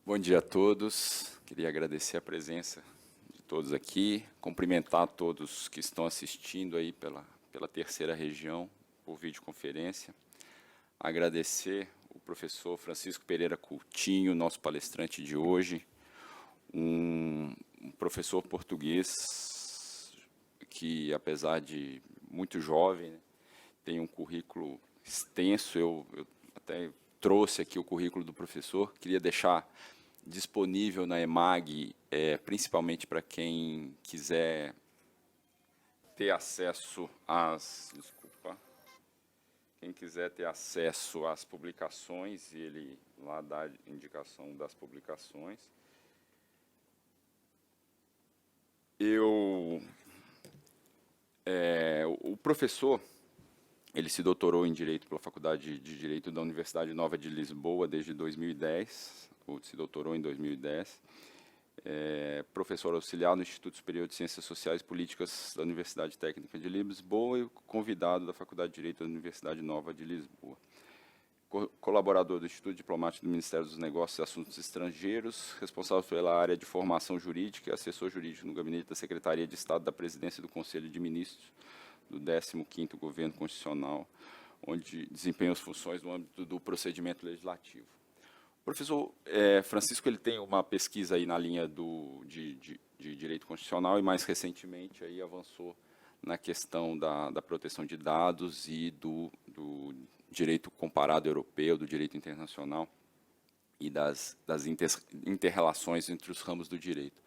Bom dia a todos. Queria agradecer a presença de todos aqui, cumprimentar todos que estão assistindo aí pela terceira região por videoconferência. Agradecer o professor Francisco Pereira Coutinho, nosso palestrante de hoje, um professor português que, apesar de muito jovem, né, tem um currículo extenso. Eu até trouxe aqui o currículo do professor, queria deixar disponível na EMAG, principalmente para quem quiser ter acesso quem quiser ter acesso às publicações, e ele lá dá indicação das publicações. O professor, ele se doutorou em Direito pela Faculdade de Direito da Universidade Nova de Lisboa desde 2010, ou se doutorou em 2010. Professor auxiliar no Instituto Superior de Ciências Sociais e Políticas da Universidade Técnica de Lisboa e convidado da Faculdade de Direito da Universidade Nova de Lisboa. Colaborador do Instituto Diplomático do Ministério dos Negócios e Assuntos Estrangeiros, responsável pela área de formação jurídica e assessor jurídico no gabinete da Secretaria de Estado da Presidência do Conselho de Ministros do 15º Governo Constitucional, onde desempenha as funções no âmbito do procedimento legislativo. O professor Francisco, ele tem uma pesquisa aí na linha de direito constitucional e, mais recentemente, aí avançou na questão da proteção de dados e do direito comparado europeu, do direito internacional e das inter-relações entre os ramos do direito.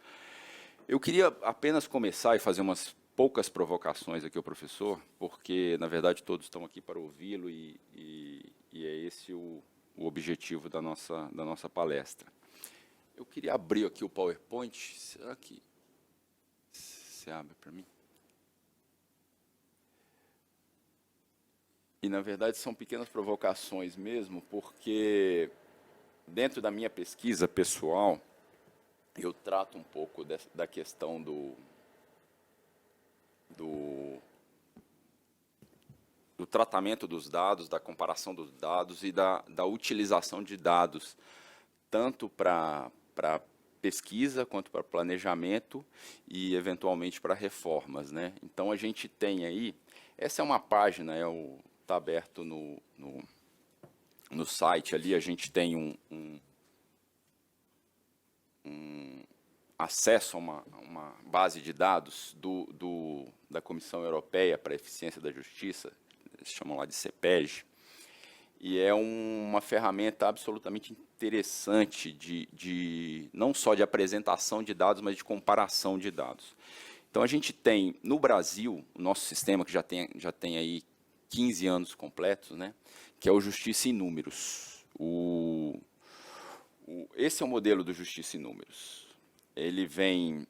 Eu queria apenas começar e fazer umas poucas provocações aqui ao professor, porque, na verdade, todos estão aqui para ouvi-lo e é esse o objetivo da nossa palestra. Eu queria abrir aqui o PowerPoint. Será que você abre para mim? E, na verdade, são pequenas provocações mesmo, porque, dentro da minha pesquisa pessoal, eu trato um pouco da questão do tratamento dos dados, da comparação dos dados e da utilização de dados, tanto para pesquisa quanto para planejamento e, eventualmente, para reformas, né? Então, a gente tem aí, essa é uma página, está aberto no site ali, a gente tem um acesso a uma base de dados da Comissão Europeia para a Eficiência da Justiça, eles chamam lá de CEPEG, e é uma ferramenta absolutamente interessante não só de apresentação de dados, mas de comparação de dados. Então, a gente tem, no Brasil, o nosso sistema, que já tem aí 15 anos completos, né, que é o Justiça em Números. Esse é o modelo do Justiça em Números. Ele vem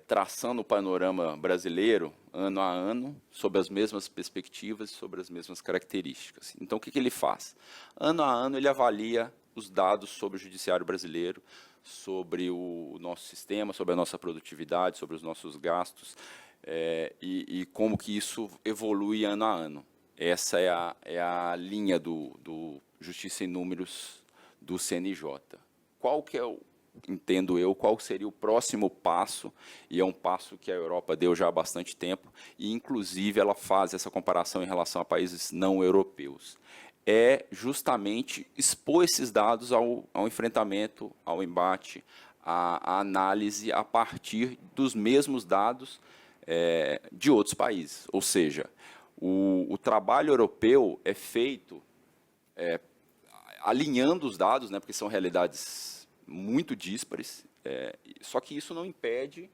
traçando o panorama brasileiro, ano a ano, sob as mesmas perspectivas, sobre as mesmas características. Então, o que ele faz? Ano a ano, ele avalia os dados sobre o judiciário brasileiro, sobre o nosso sistema, sobre a nossa produtividade, sobre os nossos gastos, e como que isso evolui ano a ano. Essa é a linha do Justiça em Números do CNJ. Qual que é entendo eu, qual seria o próximo passo, e é um passo que a Europa deu já há bastante tempo, e, inclusive, ela faz essa comparação em relação a países não europeus. É justamente expor esses dados ao enfrentamento, ao embate, à análise a partir dos mesmos dados de outros países. Ou seja, o trabalho europeu é feito alinhando os dados, né, porque são realidades muito díspares, só que isso não impede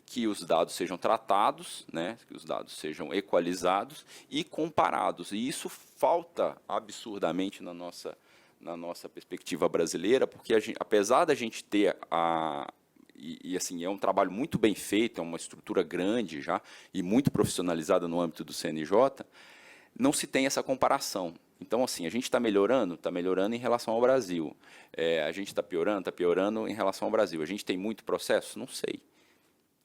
que os dados sejam tratados, né, que os dados sejam equalizados e comparados. E isso falta absurdamente na nossa perspectiva brasileira, porque apesar da gente ter assim, é um trabalho muito bem feito, é uma estrutura grande já e muito profissionalizada no âmbito do CNJ, não se tem essa comparação. Então, assim, a gente está melhorando em relação ao Brasil. A gente está piorando em relação ao Brasil. A gente tem muito processo? Não sei.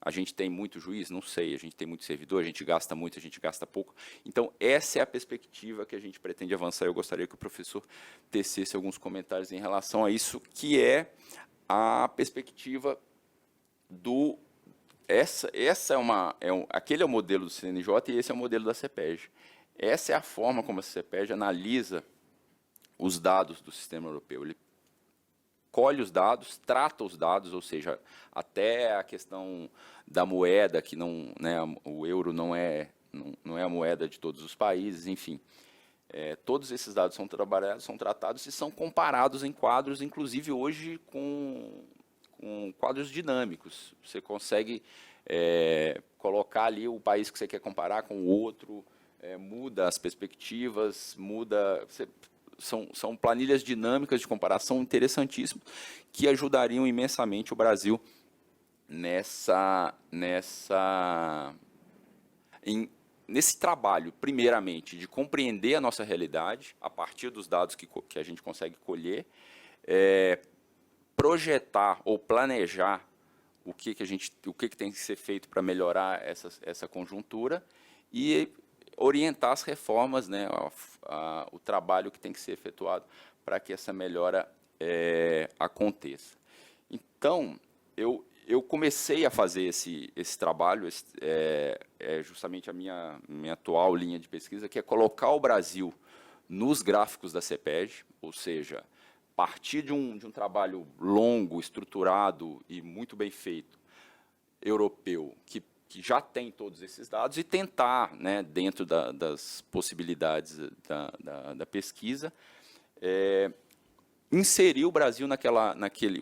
A gente tem muito juiz? Não sei. A gente tem muito servidor? A gente gasta muito, a gente gasta pouco. Então, essa é a perspectiva que a gente pretende avançar. Eu gostaria que o professor tecesse alguns comentários em relação a isso, que é a perspectiva do... Essa aquele é o modelo do CNJ e esse é o modelo da CEPEG. Essa é a forma como a CEPEG analisa os dados do sistema europeu. Ele colhe os dados, trata os dados, ou seja, até a questão da moeda, que não, né, o euro não é a moeda de todos os países, enfim. Todos esses dados são trabalhados, são tratados e são comparados em quadros, inclusive hoje com quadros dinâmicos. Você consegue colocar ali o país que você quer comparar com o outro, muda as perspectivas, são planilhas dinâmicas de comparação interessantíssimas que ajudariam imensamente o Brasil nesse trabalho, primeiramente, de compreender a nossa realidade a partir dos dados que a gente consegue colher, projetar ou planejar o que tem que ser feito para melhorar essa conjuntura e orientar as reformas, né, o trabalho que tem que ser efetuado para que essa melhora aconteça. Então, eu comecei a fazer esse trabalho, justamente a minha atual linha de pesquisa, que é colocar o Brasil nos gráficos da CEPEG, ou seja, partir de um trabalho longo, estruturado e muito bem feito, europeu, que já tem todos esses dados, e tentar, né, dentro das possibilidades da pesquisa, inserir o Brasil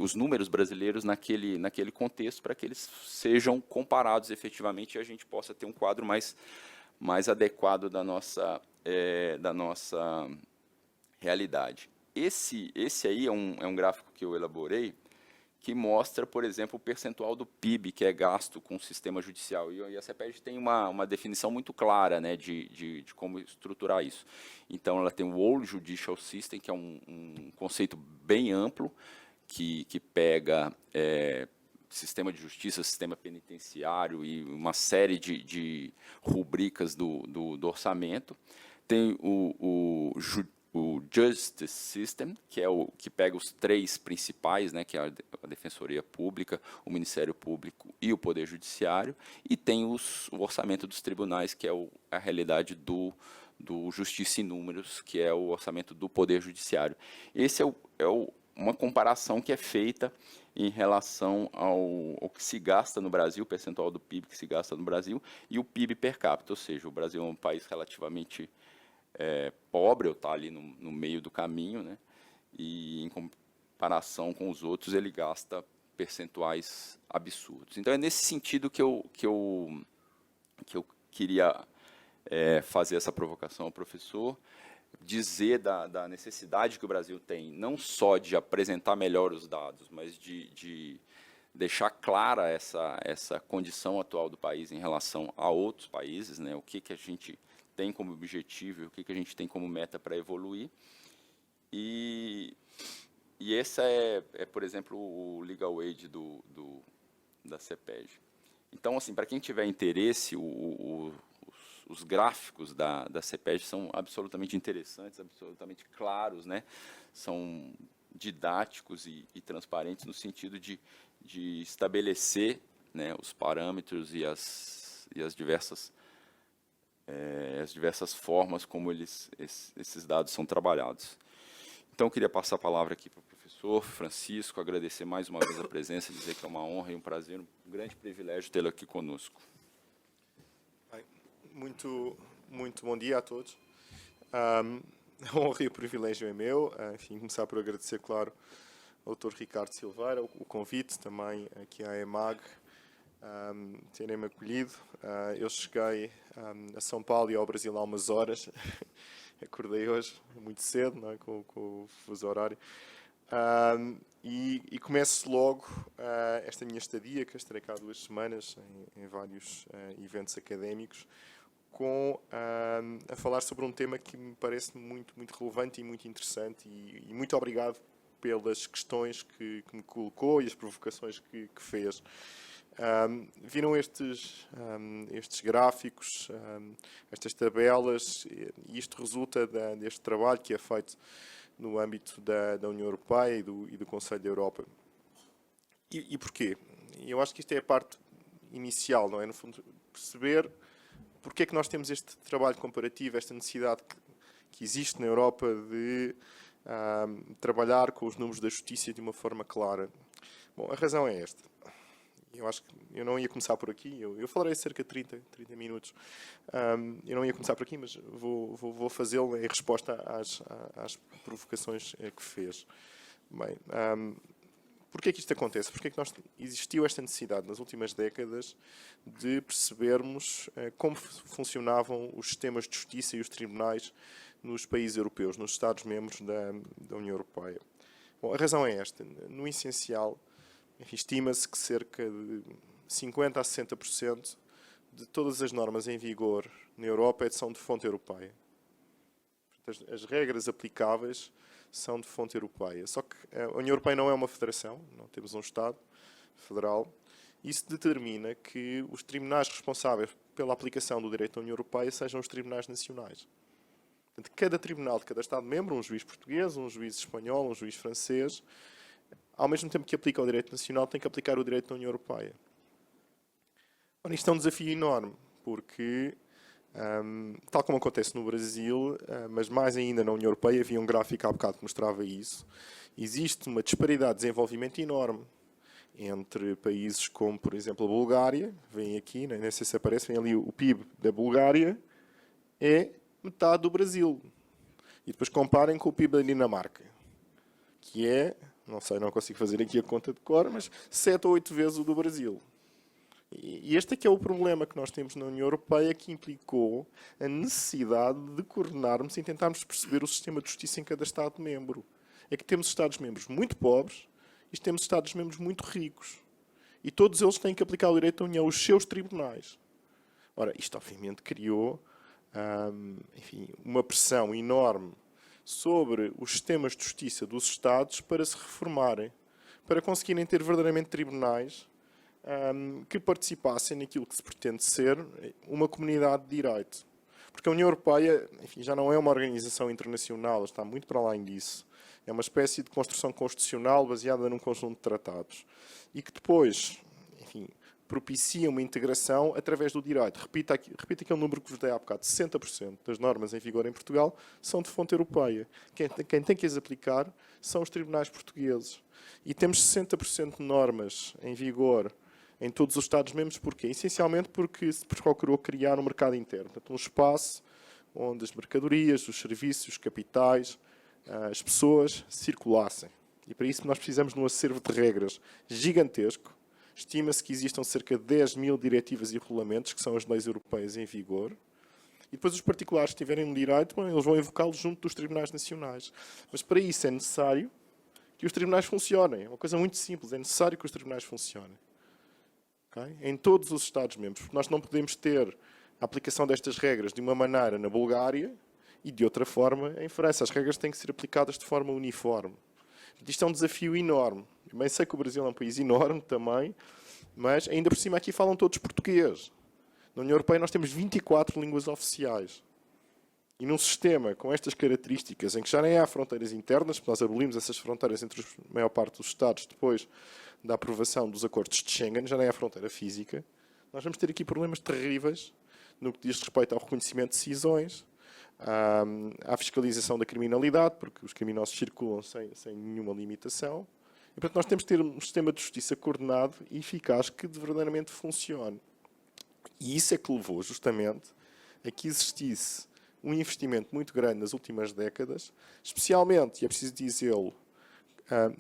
os números brasileiros naquele contexto, para que eles sejam comparados efetivamente e a gente possa ter um quadro mais adequado da nossa realidade. Esse aí é um gráfico que eu elaborei, que mostra, por exemplo, o percentual do PIB que é gasto com o sistema judicial. E a CEPEG tem uma definição muito clara, né, de como estruturar isso. Então, ela tem o Whole Judicial System, que é um conceito bem amplo, que pega sistema de justiça, sistema penitenciário e uma série de rubricas do orçamento. Tem o Justice System, que é o que pega os três principais, né, que é a Defensoria Pública, o Ministério Público e o Poder Judiciário, e tem o orçamento dos tribunais, que é a realidade do Justiça em Números, que é o orçamento do Poder Judiciário. Esse uma comparação que é feita em relação ao que se gasta no Brasil, o percentual do PIB que se gasta no Brasil, e o PIB per capita, ou seja, o Brasil é um país relativamente pobre, ou está ali no meio do caminho, né? E em comparação com os outros ele gasta percentuais absurdos. Então é nesse sentido que eu queria fazer essa provocação ao professor, dizer da necessidade que o Brasil tem, não só de apresentar melhor os dados, mas de deixar clara essa condição atual do país em relação a outros países, né? O que a gente tem como objetivo e o que a gente tem como meta para evoluir. E esse por exemplo, o Legal Aid da CEPEG. Então, assim, para quem tiver interesse, os gráficos da CEPEG são absolutamente interessantes, absolutamente claros, né? São didáticos e transparentes no sentido de estabelecer, né, os parâmetros e as diversas formas como esses dados são trabalhados. Então, eu queria passar a palavra aqui para o professor Francisco, agradecer mais uma vez a presença, dizer que é uma honra e um prazer, um grande privilégio tê-lo aqui conosco. Muito bom dia a todos. A honra e o privilégio é meu. Enfim, começar por agradecer, claro, ao Dr. Ricardo Silveira o convite, também aqui à EMAG, terem-me acolhido. Eu cheguei a São Paulo e ao Brasil há umas horas. Acordei hoje muito cedo, não é? com o fuso horário. E começo logo esta minha estadia, que estarei cá 2 semanas em vários eventos académicos, a falar sobre um tema que me parece muito relevante e muito interessante, e muito obrigado pelas questões que me colocou e as provocações que fez. Viram estes gráficos, estas tabelas, e isto resulta deste trabalho que é feito no âmbito da União Europeia e do Conselho da Europa. E porquê? Eu acho que isto é a parte inicial, não é? No fundo, perceber porque é que nós temos este trabalho comparativo, esta necessidade que existe na Europa de trabalhar com os números da justiça de uma forma clara. Bom, a razão é esta. Eu acho que eu não ia começar por aqui, eu falarei cerca de 30 minutos. Eu não ia começar por aqui, mas vou fazê-lo em resposta às provocações que fez. Bem, porquê que isto acontece? Porquê que existiu esta necessidade nas últimas décadas de percebermos como funcionavam os sistemas de justiça e os tribunais nos países europeus, nos Estados-membros da União Europeia? Bom, a razão é esta. No essencial, estima-se que cerca de 50% a 60% de todas as normas em vigor na Europa são de fonte europeia. As regras aplicáveis são de fonte europeia. Só que a União Europeia não é uma federação, não temos um Estado federal. Isso determina que os tribunais responsáveis pela aplicação do direito da União Europeia sejam os tribunais nacionais. De cada tribunal de cada Estado-membro, um juiz português, um juiz espanhol, um juiz francês, ao mesmo tempo que aplica o direito nacional, tem que aplicar o direito da União Europeia. Ora, isto é um desafio enorme, porque, tal como acontece no Brasil, mas mais ainda na União Europeia, havia um gráfico há bocado que mostrava isso, existe uma disparidade de desenvolvimento enorme entre países como, por exemplo, a Bulgária. Vem aqui, nem sei se aparece, vem ali o PIB da Bulgária, é metade do Brasil. E depois comparem com o PIB da Dinamarca, que é, não sei, não consigo fazer aqui a conta de cor, mas 7 ou 8 vezes o do Brasil. E este é que é o problema que nós temos na União Europeia, que implicou a necessidade de coordenarmos e tentarmos perceber o sistema de justiça em cada Estado-membro. É que temos Estados-membros muito pobres e temos Estados-membros muito ricos. E todos eles têm que aplicar o direito da União, os seus tribunais. Ora, isto obviamente criou uma pressão enorme sobre os sistemas de justiça dos Estados para se reformarem, para conseguirem ter verdadeiramente tribunais que participassem naquilo que se pretende ser uma comunidade de direito. Porque a União Europeia, enfim, já não é uma organização internacional, está muito para além disso. É uma espécie de construção constitucional baseada num conjunto de tratados. E que depois, enfim, propicia uma integração através do direito. Repito aquele número que vos dei há bocado. 60% das normas em vigor em Portugal são de fonte europeia. Quem tem que as aplicar são os tribunais portugueses. E temos 60% de normas em vigor em todos os Estados-membros. Porquê? Essencialmente porque se procurou criar um mercado interno. Portanto, um espaço onde as mercadorias, os serviços, os capitais, as pessoas circulassem. E para isso nós precisamos de um acervo de regras gigantesco. Estima-se que existam cerca de 10 mil diretivas e regulamentos, que são as leis europeias em vigor. E depois os particulares que tiverem um direito, eles vão invocá-los junto dos tribunais nacionais. Mas para isso é necessário que os tribunais funcionem. É uma coisa muito simples. É necessário que os tribunais funcionem. Okay? Em todos os Estados-membros. Porque nós não podemos ter a aplicação destas regras de uma maneira na Bulgária e de outra forma em França. As regras têm que ser aplicadas de forma uniforme. Isto é um desafio enorme. Eu bem sei que o Brasil é um país enorme também, mas ainda por cima aqui falam todos português. Na União Europeia nós temos 24 línguas oficiais. E num sistema com estas características, em que já nem há fronteiras internas, porque nós abolimos essas fronteiras entre a maior parte dos Estados depois da aprovação dos acordos de Schengen, já nem há fronteira física, nós vamos ter aqui problemas terríveis no que diz respeito ao reconhecimento de decisões, à fiscalização da criminalidade, porque os criminosos circulam sem nenhuma limitação. E, portanto, nós temos que ter um sistema de justiça coordenado e eficaz que verdadeiramente funcione. E isso é que levou, justamente, a que existisse um investimento muito grande nas últimas décadas, especialmente, e é preciso dizê-lo,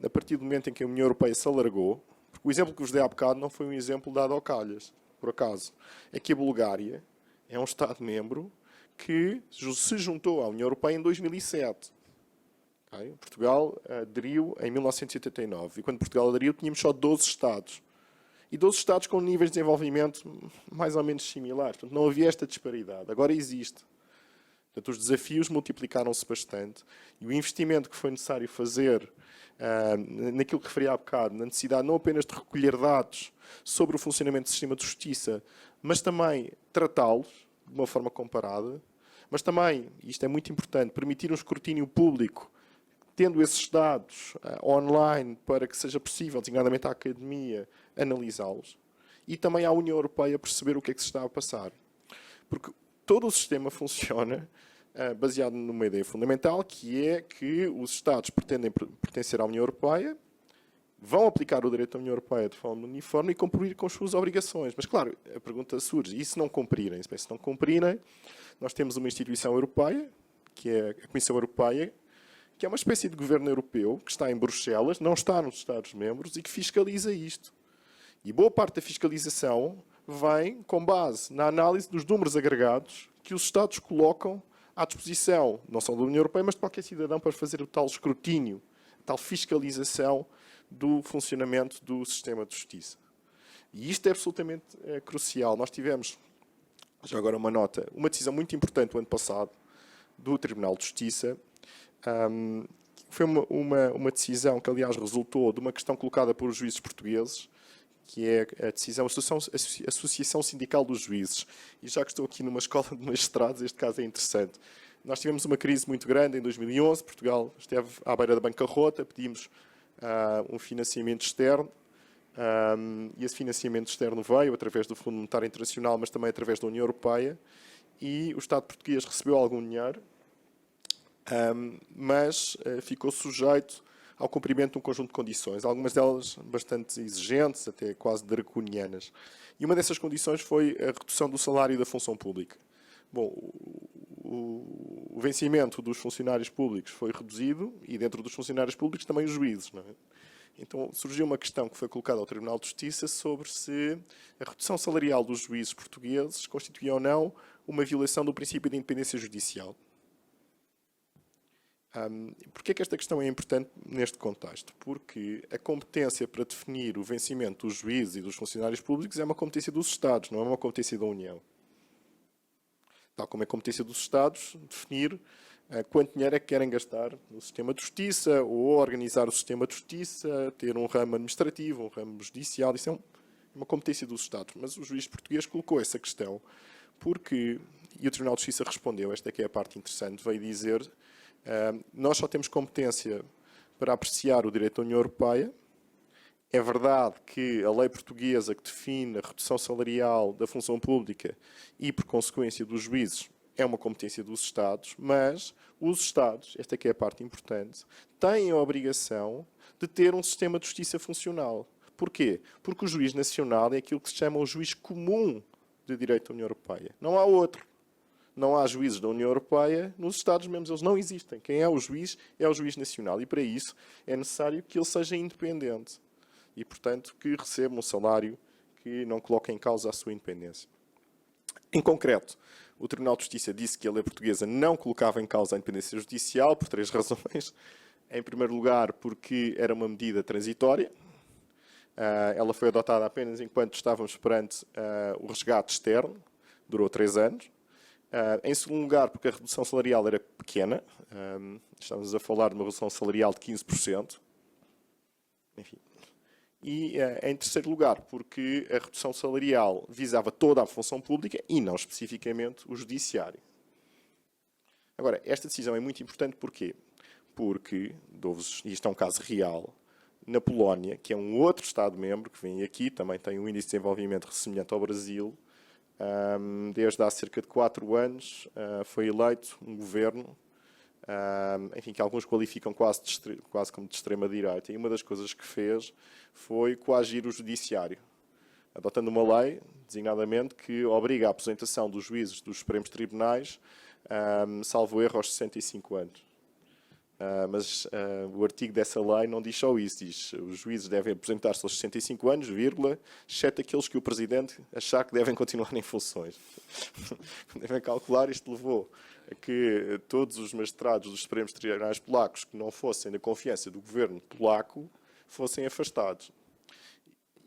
a partir do momento em que a União Europeia se alargou, porque o exemplo que vos dei há bocado não foi um exemplo dado ao calhas, por acaso. É que a Bulgária é um Estado-membro que se juntou à União Europeia em 2007. Okay? Portugal aderiu em 1989. E quando Portugal aderiu, tínhamos só 12 Estados. E 12 Estados com níveis de desenvolvimento mais ou menos similares. Portanto, não havia esta disparidade. Agora existe. Portanto, os desafios multiplicaram-se bastante e o investimento que foi necessário fazer naquilo que referi há bocado, na necessidade não apenas de recolher dados sobre o funcionamento do sistema de justiça, mas também tratá-los de uma forma comparada, mas também, e isto é muito importante, permitir um escrutínio público, tendo esses dados online para que seja possível, designadamente à academia, analisá-los, e também à União Europeia perceber o que é que se está a passar. Porque todo o sistema funciona baseado numa ideia fundamental, que é que os Estados pretendem pertencer à União Europeia, vão aplicar o direito da União Europeia de forma uniforme e cumprir com as suas obrigações. Mas, claro, a pergunta surge, e se não cumprirem? Se não cumprirem, nós temos uma instituição europeia, que é a Comissão Europeia, que é uma espécie de governo europeu, que está em Bruxelas, não está nos Estados-membros, e que fiscaliza isto. E boa parte da fiscalização vem com base na análise dos números agregados que os Estados colocam à disposição, não só da União Europeia, mas de qualquer cidadão para fazer o tal escrutínio, a tal fiscalização do funcionamento do sistema de justiça. E isto é absolutamente crucial. Nós tivemos, já agora uma nota, uma decisão muito importante o ano passado do Tribunal de Justiça. Foi uma decisão que, aliás, resultou de uma questão colocada por juízes portugueses, que é a decisão, a Associação Sindical dos Juízes. E já que estou aqui numa escola de magistrados, este caso é interessante. Nós tivemos uma crise muito grande em 2011, Portugal esteve à beira da bancarrota, pedimos um financiamento externo, e esse financiamento externo veio através do Fundo Monetário Internacional, mas também através da União Europeia, e o Estado português recebeu algum dinheiro, mas ficou sujeito ao cumprimento de um conjunto de condições, algumas delas bastante exigentes, até quase draconianas. E uma dessas condições foi a redução do salário da função pública. Bom, o vencimento dos funcionários públicos foi reduzido e dentro dos funcionários públicos também os juízes, não é? Então surgiu uma questão que foi colocada ao Tribunal de Justiça sobre se a redução salarial dos juízes portugueses constituía ou não uma violação do princípio de independência judicial. Porquê é que esta questão é importante neste contexto? Porque a competência para definir o vencimento dos juízes e dos funcionários públicos é uma competência dos Estados, não é uma competência da União. Tal como é competência dos Estados definir quanto dinheiro é que querem gastar no sistema de justiça, ou organizar o sistema de justiça, ter um ramo administrativo, um ramo judicial. Isso é uma competência dos Estados. Mas o juiz português colocou essa questão porque, e o Tribunal de Justiça respondeu, esta é que é a parte interessante, veio dizer nós só temos competência para apreciar o direito da União Europeia. É verdade que a lei portuguesa que define a redução salarial da função pública e, por consequência, dos juízes, é uma competência dos Estados, mas os Estados, esta que é a parte importante, têm a obrigação de ter um sistema de justiça funcional. Porquê? Porque o juiz nacional é aquilo que se chama o juiz comum de direito da União Europeia. Não há outro. Não há juízes da União Europeia nos Estados-membros, eles não existem. Quem é o juiz nacional. E para isso é necessário que ele seja independente. E, portanto, que receba um salário que não coloque em causa a sua independência. Em concreto, o Tribunal de Justiça disse que a lei portuguesa não colocava em causa a independência judicial por 3 razões. Em primeiro lugar, porque era uma medida transitória. Ela foi adotada apenas enquanto estávamos perante o resgate externo, durou 3 anos. Em segundo lugar, porque a redução salarial era pequena. Estamos a falar de uma redução salarial de 15%. Enfim. E, em terceiro lugar, porque a redução salarial visava toda a função pública e não especificamente o judiciário. Agora, esta decisão é muito importante porquê? Porque, e isto é um caso real, na Polónia, que é um outro Estado-membro que vem aqui, também tem um índice de desenvolvimento semelhante ao Brasil, desde há cerca de 4 anos foi eleito um governo, enfim, que alguns qualificam quase como de extrema-direita, e uma das coisas que fez foi coagir o judiciário, adotando uma lei, designadamente, que obriga a aposentação dos juízes dos Supremos Tribunais, salvo erro, aos 65 anos. Mas o artigo dessa lei não diz só isso, diz os juízes devem aposentar-se aos 65 anos, vírgula, exceto aqueles que o Presidente achar que devem continuar em funções. Devem calcular, isto levou a que todos os magistrados dos Supremos Tribunais polacos que não fossem da confiança do governo polaco fossem afastados.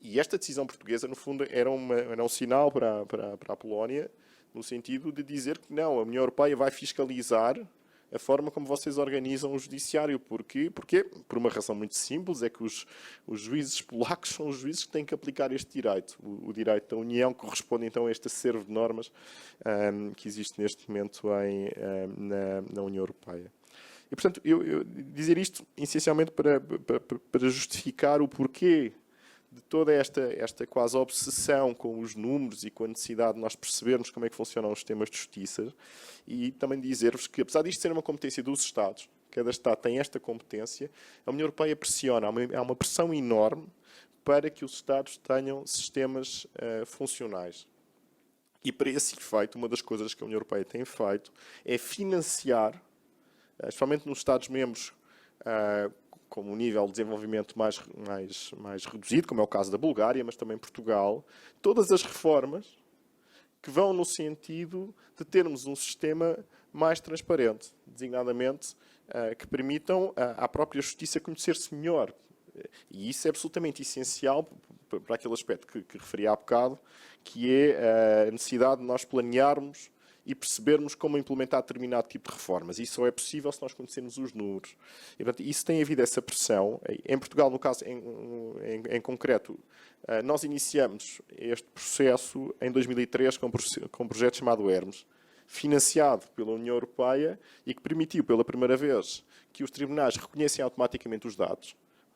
E esta decisão portuguesa, no fundo, era um sinal para a Polónia, no sentido de dizer que não, a União Europeia vai fiscalizar a forma como vocês organizam o judiciário. Porquê? Porque, por uma razão muito simples, é que os juízes polacos são os juízes que têm que aplicar este direito. O direito da União corresponde então a este acervo de normas que existe neste momento na União Europeia. E, portanto, eu dizer isto essencialmente para justificar o porquê de toda esta quase obsessão com os números e com a necessidade de nós percebermos como é que funcionam os sistemas de justiça, e também dizer-vos que, apesar disto ser uma competência dos Estados, cada Estado tem esta competência, a União Europeia pressiona, há uma pressão enorme para que os Estados tenham sistemas funcionais. E para esse efeito, uma das coisas que a União Europeia tem feito é financiar, especialmente nos Estados-membros com um nível de desenvolvimento mais reduzido, como é o caso da Bulgária, mas também Portugal, todas as reformas que vão no sentido de termos um sistema mais transparente, designadamente que permitam à própria justiça conhecer-se melhor. E isso é absolutamente essencial para aquele aspecto que referi há bocado, que é a necessidade de nós planearmos e percebermos como implementar determinado tipo de reformas. Isso só é possível se nós conhecermos os números. E, portanto, isso tem havido essa pressão. Em Portugal, no caso em concreto, nós iniciamos este processo em 2003 com um projeto chamado Hermes, financiado pela União Europeia e que permitiu, pela primeira vez, que os tribunais reconhecem automaticamente os dados.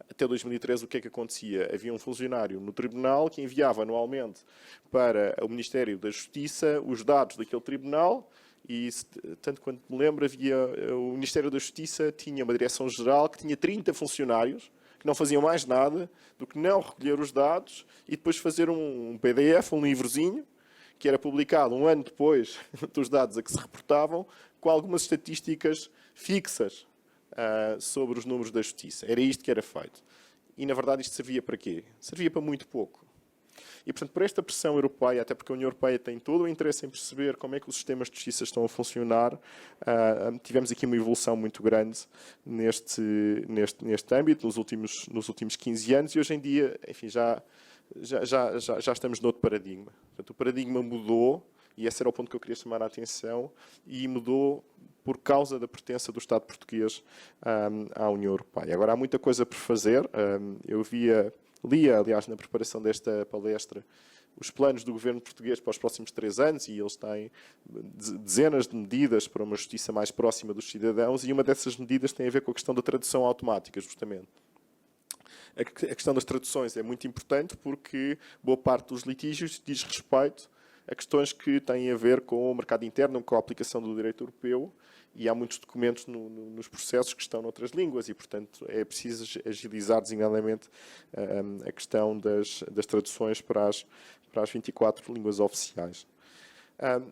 Até 2013, o que é que acontecia? Havia um funcionário no tribunal que enviava anualmente para o Ministério da Justiça os dados daquele tribunal e, tanto quanto me lembro, o Ministério da Justiça tinha uma direção-geral que tinha 30 funcionários que não faziam mais nada do que não recolher os dados e depois fazer um PDF, um livrozinho, que era publicado um ano depois dos dados a que se reportavam, com algumas estatísticas fixas sobre os números da justiça. Era isto que era feito. E, na verdade, isto servia para quê? Servia para muito pouco. E, portanto, por esta pressão europeia, até porque a União Europeia tem todo o interesse em perceber como é que os sistemas de justiça estão a funcionar, tivemos aqui uma evolução muito grande neste âmbito, nos últimos 15 anos, e hoje em dia, enfim, já estamos noutro paradigma. Portanto, o paradigma mudou, e esse era o ponto que eu queria chamar a atenção, e mudou por causa da pertença do Estado português à União Europeia. Agora, há muita coisa por fazer. Eu lia, aliás, na preparação desta palestra, os planos do governo português para os próximos 3 anos, e eles têm dezenas de medidas para uma justiça mais próxima dos cidadãos, e uma dessas medidas tem a ver com a questão da tradução automática, justamente. A questão das traduções é muito importante porque boa parte dos litígios diz respeito a questões que têm a ver com o mercado interno, com a aplicação do direito europeu, e há muitos documentos nos processos que estão noutras línguas e, portanto, é preciso agilizar designadamente a questão das traduções para as 24 línguas oficiais.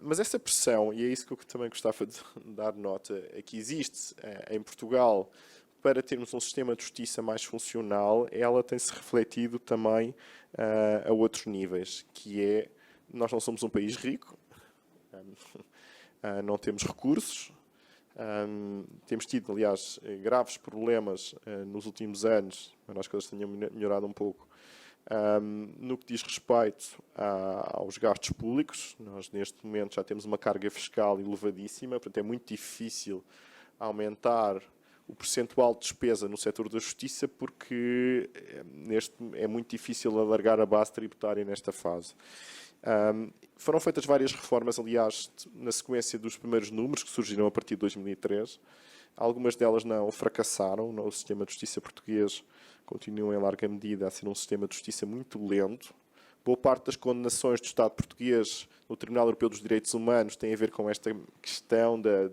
Mas essa pressão, e é isso que eu também gostava de dar nota, é que existe em Portugal para termos um sistema de justiça mais funcional, ela tem-se refletido também a outros níveis, que é, nós não somos um país rico, não temos recursos, temos tido, aliás, graves problemas nos últimos anos, mas acho que eles tenham melhorado um pouco, no que diz respeito aos gastos públicos. Nós, neste momento, já temos uma carga fiscal elevadíssima, portanto, é muito difícil aumentar o percentual de despesa no setor da justiça porque é muito difícil alargar a base tributária nesta fase. Foram feitas várias reformas, aliás, na sequência dos primeiros números que surgiram a partir de 2003. Algumas delas não fracassaram. O sistema de justiça português continua, em larga medida, a ser um sistema de justiça muito lento. Boa parte das condenações do Estado português no Tribunal Europeu dos Direitos Humanos tem a ver com esta questão da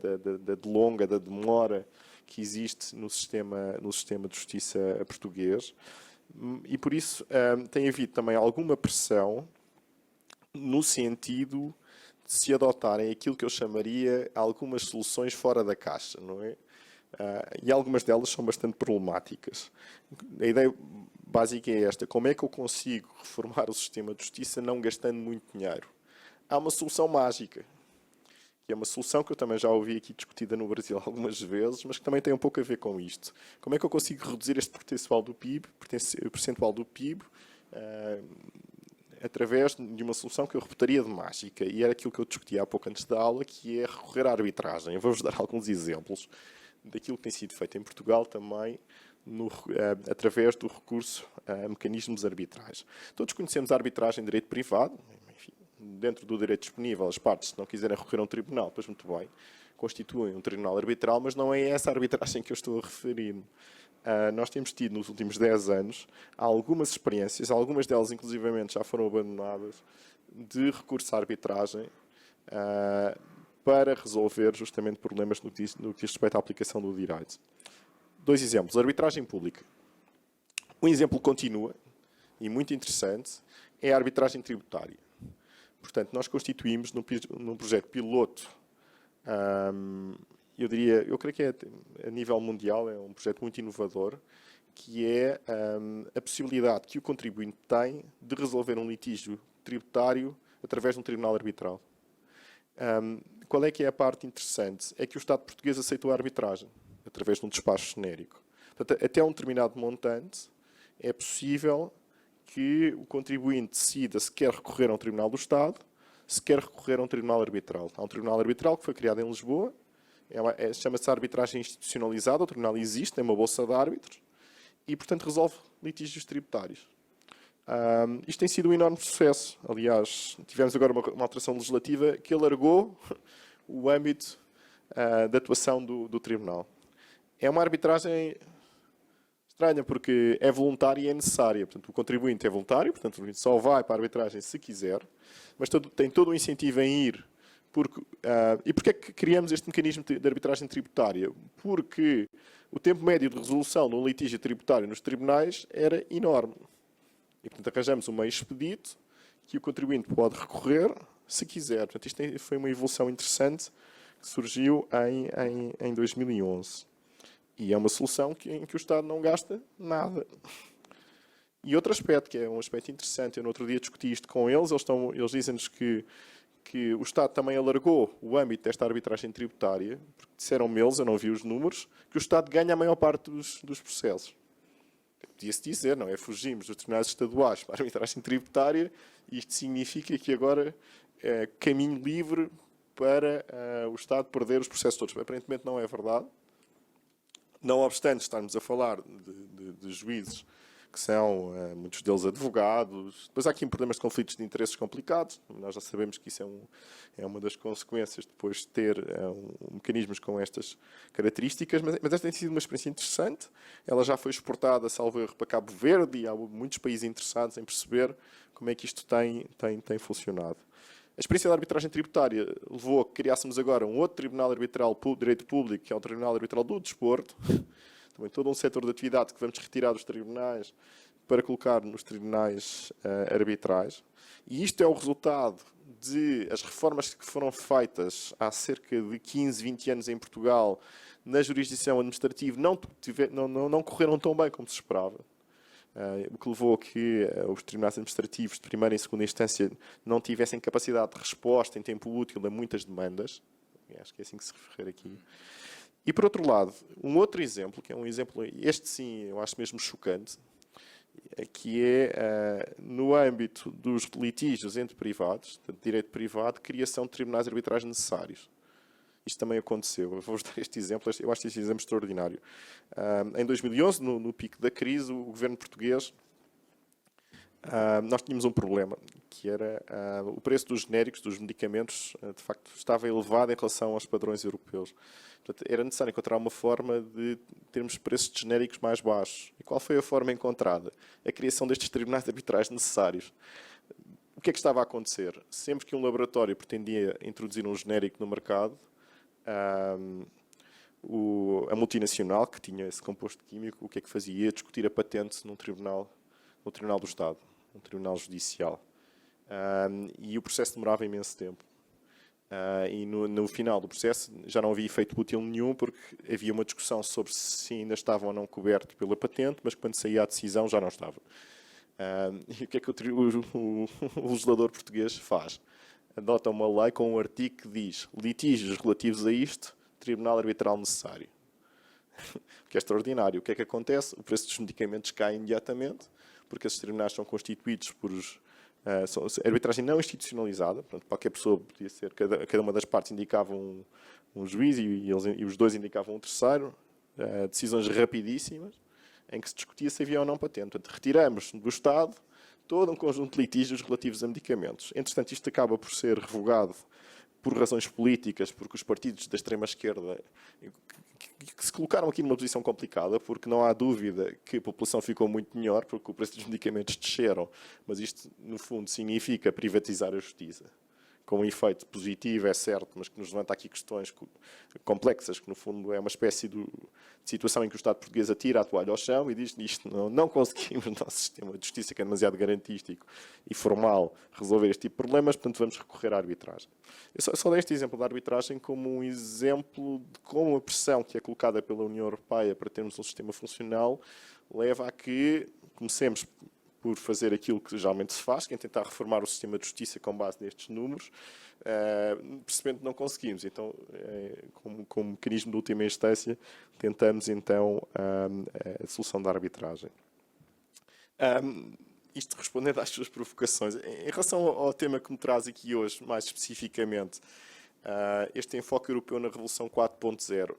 demora que existe no sistema de justiça português. E, por isso, tem havido também alguma pressão no sentido de se adotarem aquilo que eu chamaria algumas soluções fora da caixa, não é? E algumas delas são bastante problemáticas. A ideia básica é esta: como é que eu consigo reformar o sistema de justiça não gastando muito dinheiro? Há uma solução mágica, que é uma solução que eu também já ouvi aqui discutida no Brasil algumas vezes, mas que também tem um pouco a ver com isto. Como é que eu consigo reduzir este percentual do PIB, através de uma solução que eu reputaria de mágica, e era aquilo que eu discutia há pouco antes da aula, que é recorrer à arbitragem. Eu vou-vos dar alguns exemplos daquilo que tem sido feito em Portugal também, através do recurso a mecanismos arbitrais. Todos conhecemos a arbitragem em direito privado. Enfim, dentro do direito disponível, as partes, se não quiserem recorrer a um tribunal, pois muito bem, constituem um tribunal arbitral, mas não é essa arbitragem que eu estou a referir. Nós temos tido, nos últimos 10 anos, algumas experiências, algumas delas, inclusivamente, já foram abandonadas, de recurso à arbitragem para resolver justamente problemas no que diz respeito à aplicação do direito. 2 exemplos. Arbitragem pública. Um exemplo continua, e muito interessante, é a arbitragem tributária. Portanto, nós constituímos num projeto piloto, eu creio que a nível mundial é um projeto muito inovador, que é a possibilidade que o contribuinte tem de resolver um litígio tributário através de um tribunal arbitral. Qual é que é a parte interessante? É que o Estado português aceitou a arbitragem, através de um despacho genérico. Portanto, até um determinado montante, é possível que o contribuinte decida se quer recorrer a um tribunal do Estado, se quer recorrer a um tribunal arbitral. Há um tribunal arbitral que foi criado em Lisboa, chama-se arbitragem institucionalizada, o tribunal existe, tem uma bolsa de árbitros, e, portanto, resolve litígios tributários. Isto tem sido um enorme sucesso. Aliás, tivemos agora uma alteração legislativa que alargou o âmbito de atuação do tribunal. É uma arbitragem estranha, porque é voluntária e é necessária. Portanto, o contribuinte é voluntário, portanto, o contribuinte só vai para a arbitragem se quiser, mas tem todo o incentivo em ir. E porquê é que criamos este mecanismo de arbitragem tributária? Porque o tempo médio de resolução de um litígio tributário nos tribunais era enorme. E, portanto, arranjamos um meio expedito que o contribuinte pode recorrer se quiser. Portanto, isto foi uma evolução interessante que surgiu em 2011. E é uma solução em que o Estado não gasta nada. E outro aspecto, que é um aspecto interessante, eu no outro dia discuti isto com eles, eles dizem-nos que o Estado também alargou o âmbito desta arbitragem tributária, porque disseram-me eles, eu não vi os números, que o Estado ganha a maior parte dos processos. Podia-se dizer, não é? Fugimos dos tribunais estaduais para a arbitragem tributária, e isto significa que agora é caminho livre para o Estado perder os processos todos. Aparentemente não é verdade. Não obstante estarmos a falar de juízes que são, muitos deles, advogados. Depois há aqui problemas de conflitos de interesses complicados. Nós já sabemos que isso é uma das consequências depois de ter mecanismos com estas características. Mas esta tem sido uma experiência interessante. Ela já foi exportada, salvo erro, para Cabo Verde, e há muitos países interessados em perceber como é que isto tem funcionado. A experiência da arbitragem tributária levou a que criássemos agora um outro tribunal arbitral de direito público, que é o Tribunal Arbitral do Desporto. Também todo um setor de atividade que vamos retirar dos tribunais para colocar nos tribunais arbitrais. E isto é o resultado de as reformas que foram feitas há cerca de 15, 20 anos em Portugal na jurisdição administrativa não correram tão bem como se esperava. O que levou a que os tribunais administrativos de primeira e segunda instância não tivessem capacidade de resposta em tempo útil a muitas demandas. Acho que é assim que se refere aqui. E, por outro lado, um outro exemplo, que é um exemplo, este sim, eu acho mesmo chocante, que é, no âmbito dos litígios entre privados, de direito privado, criação de tribunais arbitrais necessários. Isto também aconteceu. Eu vou-vos dar este exemplo, eu acho este exemplo extraordinário. Em 2011, no pico da crise, o governo português, nós tínhamos um problema, que era o preço dos genéricos, dos medicamentos, de facto, estava elevado em relação aos padrões europeus. Portanto, era necessário encontrar uma forma de termos preços de genéricos mais baixos. E qual foi a forma encontrada? A criação destes tribunais arbitrais necessários. O que é que estava a acontecer? Sempre que um laboratório pretendia introduzir um genérico no mercado, a multinacional, que tinha esse composto químico, o que é que fazia? Ia discutir a patente no tribunal do Estado, um tribunal judicial. E o processo demorava imenso tempo. E no final do processo já não havia efeito útil nenhum, porque havia uma discussão sobre se ainda estava ou não coberto pela patente, mas quando saía a decisão já não estava. E o que é que o legislador português faz? Adota uma lei com um artigo que diz: litígios relativos a isto, tribunal arbitral necessário. O que é extraordinário. O que é que acontece? O preço dos medicamentos cai imediatamente, porque esses tribunais são constituídos por arbitragem não institucionalizada, portanto, qualquer pessoa podia ser, cada uma das partes indicava um juiz e os dois indicavam um terceiro, decisões rapidíssimas, em que se discutia se havia ou não patente. Portanto, retiramos do Estado todo um conjunto de litígios relativos a medicamentos. Entretanto, isto acaba por ser revogado por razões políticas, porque os partidos da extrema-esquerda que se colocaram aqui numa posição complicada, porque não há dúvida que a população ficou muito melhor, porque o preço dos medicamentos desceram, mas isto, no fundo, significa privatizar a justiça. Com um efeito positivo, é certo, mas que nos levanta aqui questões complexas, que no fundo é uma espécie de situação em que o Estado português atira a toalha ao chão e diz isto não conseguimos no nosso sistema de justiça, que é demasiado garantístico e formal, resolver este tipo de problemas, portanto vamos recorrer à arbitragem. Eu só dei este exemplo da arbitragem como um exemplo de como a pressão que é colocada pela União Europeia para termos um sistema funcional leva a que comecemos por fazer aquilo que geralmente se faz, que é tentar reformar o sistema de justiça com base nestes números, percebendo que não conseguimos. Então, como mecanismo de última instância, tentamos então a solução da arbitragem. Isto respondendo às suas provocações. Em relação ao tema que me traz aqui hoje, mais especificamente, este enfoque europeu na Revolução 4.0,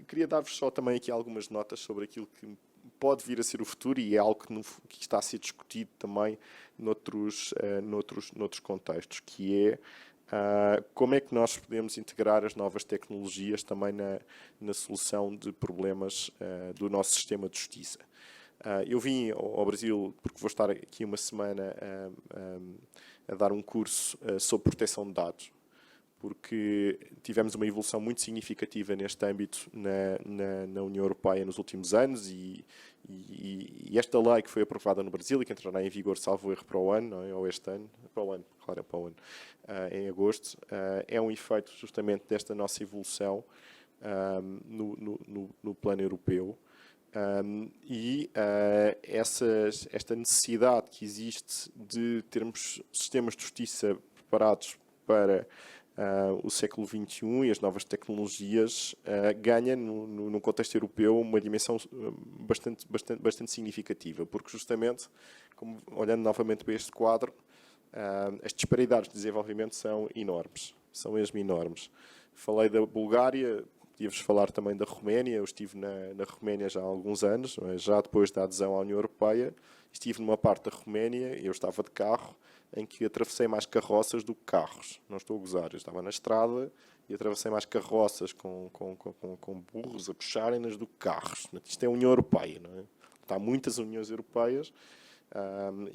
queria dar-vos só também aqui algumas notas sobre aquilo que pode vir a ser o futuro e é algo que está a ser discutido também noutros contextos, que é como é que nós podemos integrar as novas tecnologias também na solução de problemas do nosso sistema de justiça. Eu vim ao Brasil porque vou estar aqui uma semana a dar um curso sobre proteção de dados, porque tivemos uma evolução muito significativa neste âmbito na União Europeia nos últimos anos e esta lei que foi aprovada no Brasil e que entrará em vigor, salvo erro, para o ano, não é? Ou este ano, para o ano, claro, é para o ano, em agosto, é um efeito justamente desta nossa evolução no plano europeu. Esta necessidade que existe de termos sistemas de justiça preparados para o século XXI e as novas tecnologias ganha, no contexto europeu, uma dimensão bastante significativa, porque justamente, olhando novamente para este quadro, as disparidades de desenvolvimento são enormes, são mesmo enormes. Falei da Bulgária, podia-vos falar também da Roménia. Eu estive na Roménia já há alguns anos, já depois da adesão à União Europeia. Estive numa parte da Roménia, eu estava de carro, em que atravessei mais carroças do que carros. Não estou a gozar, eu estava na estrada e atravessei mais carroças com burros a puxarem-nas do que carros. Isto é a União Europeia, não é? Há muitas Uniões Europeias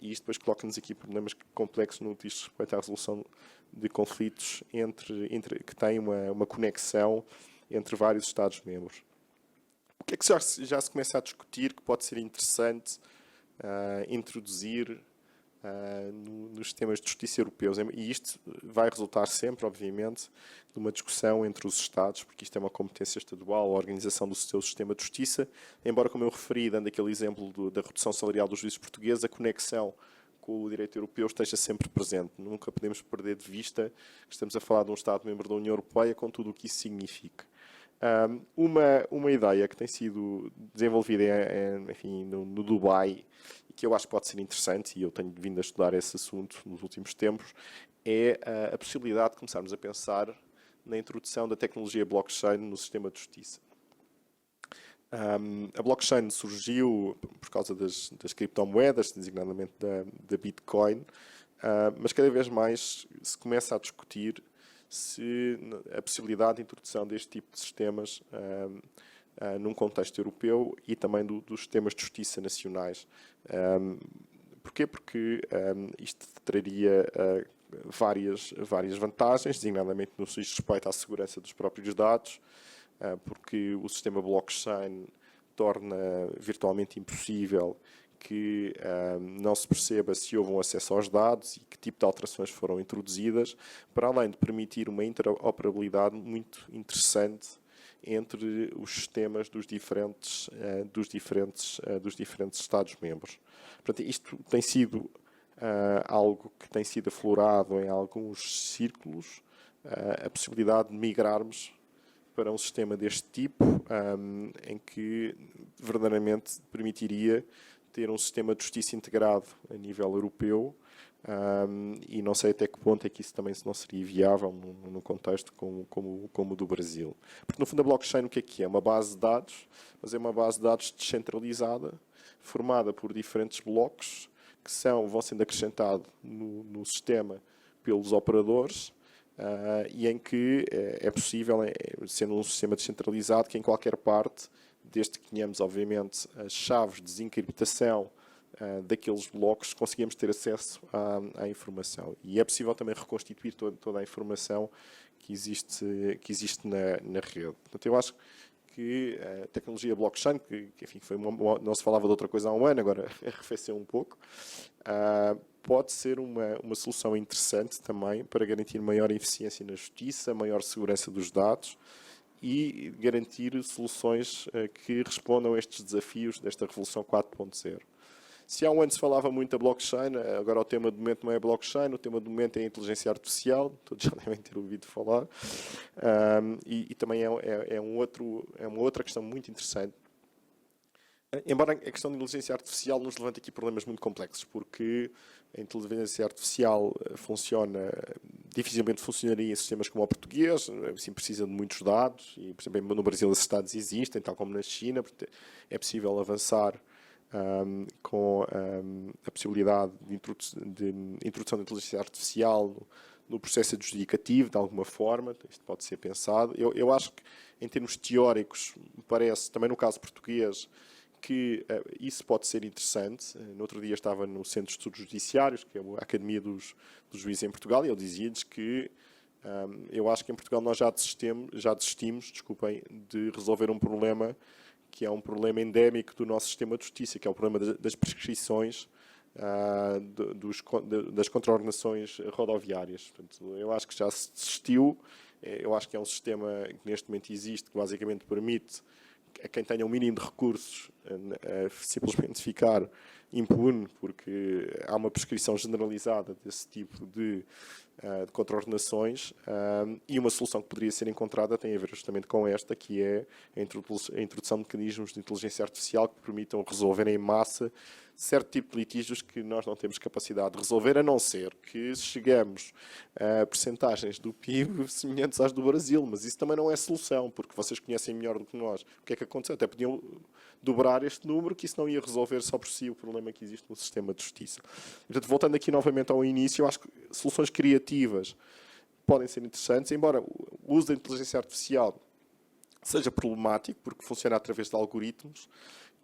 e isto depois coloca-nos aqui problemas complexos no que diz respeito à resolução de conflitos que têm uma conexão entre vários Estados-membros. O que é que já se começa a discutir que pode ser interessante introduzir nos sistemas de justiça europeus? E isto vai resultar sempre, obviamente, de uma discussão entre os Estados, porque isto é uma competência estadual, a organização do seu sistema de justiça, embora, como eu referi, dando aquele exemplo da redução salarial dos juízes portugueses, a conexão com o direito europeu esteja sempre presente. Nunca podemos perder de vista que estamos a falar de um Estado-membro da União Europeia com tudo o que isso significa. Uma ideia que tem sido desenvolvida no Dubai e que eu acho que pode ser interessante, e eu tenho vindo a estudar esse assunto nos últimos tempos, é a possibilidade de começarmos a pensar na introdução da tecnologia blockchain no sistema de justiça. A blockchain surgiu por causa das criptomoedas, designadamente da Bitcoin, mas cada vez mais se começa a discutir a possibilidade de introdução deste tipo de sistemas num contexto europeu e também dos sistemas de justiça nacionais. Porquê? Porque isto traria várias vantagens, designadamente no que diz respeito à segurança dos próprios dados, porque o sistema blockchain torna virtualmente impossível que não se perceba se houve um acesso aos dados e que tipo de alterações foram introduzidas, para além de permitir uma interoperabilidade muito interessante entre os sistemas dos diferentes Estados-membros. Portanto, isto tem sido algo que tem sido aflorado em alguns círculos, a possibilidade de migrarmos para um sistema deste tipo, em que verdadeiramente permitiria ter um sistema de justiça integrado a nível europeu, e não sei até que ponto é que isso também não seria viável num contexto como o do Brasil. Porque, no fundo, a blockchain o que é? É uma base de dados, mas é uma base de dados descentralizada, formada por diferentes blocos que vão sendo acrescentados no sistema pelos operadores, e em que é possível, sendo um sistema descentralizado, que em qualquer parte, desde que tenhamos, obviamente, as chaves de desencriptação daqueles blocos, conseguimos ter acesso à informação. E é possível também reconstituir toda a informação que existe na rede. Portanto, eu acho que a tecnologia blockchain, que enfim, não se falava de outra coisa há um ano, agora arrefeceu um pouco, pode ser uma solução interessante também para garantir maior eficiência na justiça, maior segurança dos dados e garantir soluções que respondam a estes desafios desta revolução 4.0. Se há um ano se falava muito da blockchain, agora o tema do momento não é blockchain, o tema do momento é a inteligência artificial, todos já devem ter ouvido falar, e também é uma outra questão muito interessante. Embora a questão da inteligência artificial nos levante aqui problemas muito complexos, porque a inteligência artificial dificilmente funcionaria em sistemas como o português, assim, precisa de muitos dados, e por exemplo no Brasil esses dados existem, tal como na China, é possível avançar com a possibilidade de introdução da inteligência artificial no processo adjudicativo, de alguma forma. Isto pode ser pensado. Eu acho que, em termos teóricos, me parece, também no caso português, que isso pode ser interessante. No outro dia estava no Centro de Estudos Judiciários, que é a Academia dos Juízes em Portugal, e ele dizia-lhes que eu acho que em Portugal nós já desistimos, desculpem, de resolver um problema que é um problema endémico do nosso sistema de justiça, que é o problema das prescrições das contraordenações rodoviárias. Portanto, eu acho que já se desistiu. Eu acho que é um sistema que neste momento existe, que basicamente permite a quem tenha um mínimo de recursos simplesmente ficar impune, porque há uma prescrição generalizada desse tipo de contraordenações, e uma solução que poderia ser encontrada tem a ver justamente com esta, que é a introdução de mecanismos de inteligência artificial que permitam resolver em massa certo tipo de litígios que nós não temos capacidade de resolver, a não ser que chegamos a percentagens do PIB semelhantes às do Brasil, mas isso também não é solução, porque vocês conhecem melhor do que nós o que é que aconteceu. Até podiam dobrar este número, que isso não ia resolver só por si o problema que existe no sistema de justiça. Portanto, voltando aqui novamente ao início, eu acho que soluções criativas podem ser interessantes, embora o uso da inteligência artificial seja problemático, porque funciona através de algoritmos,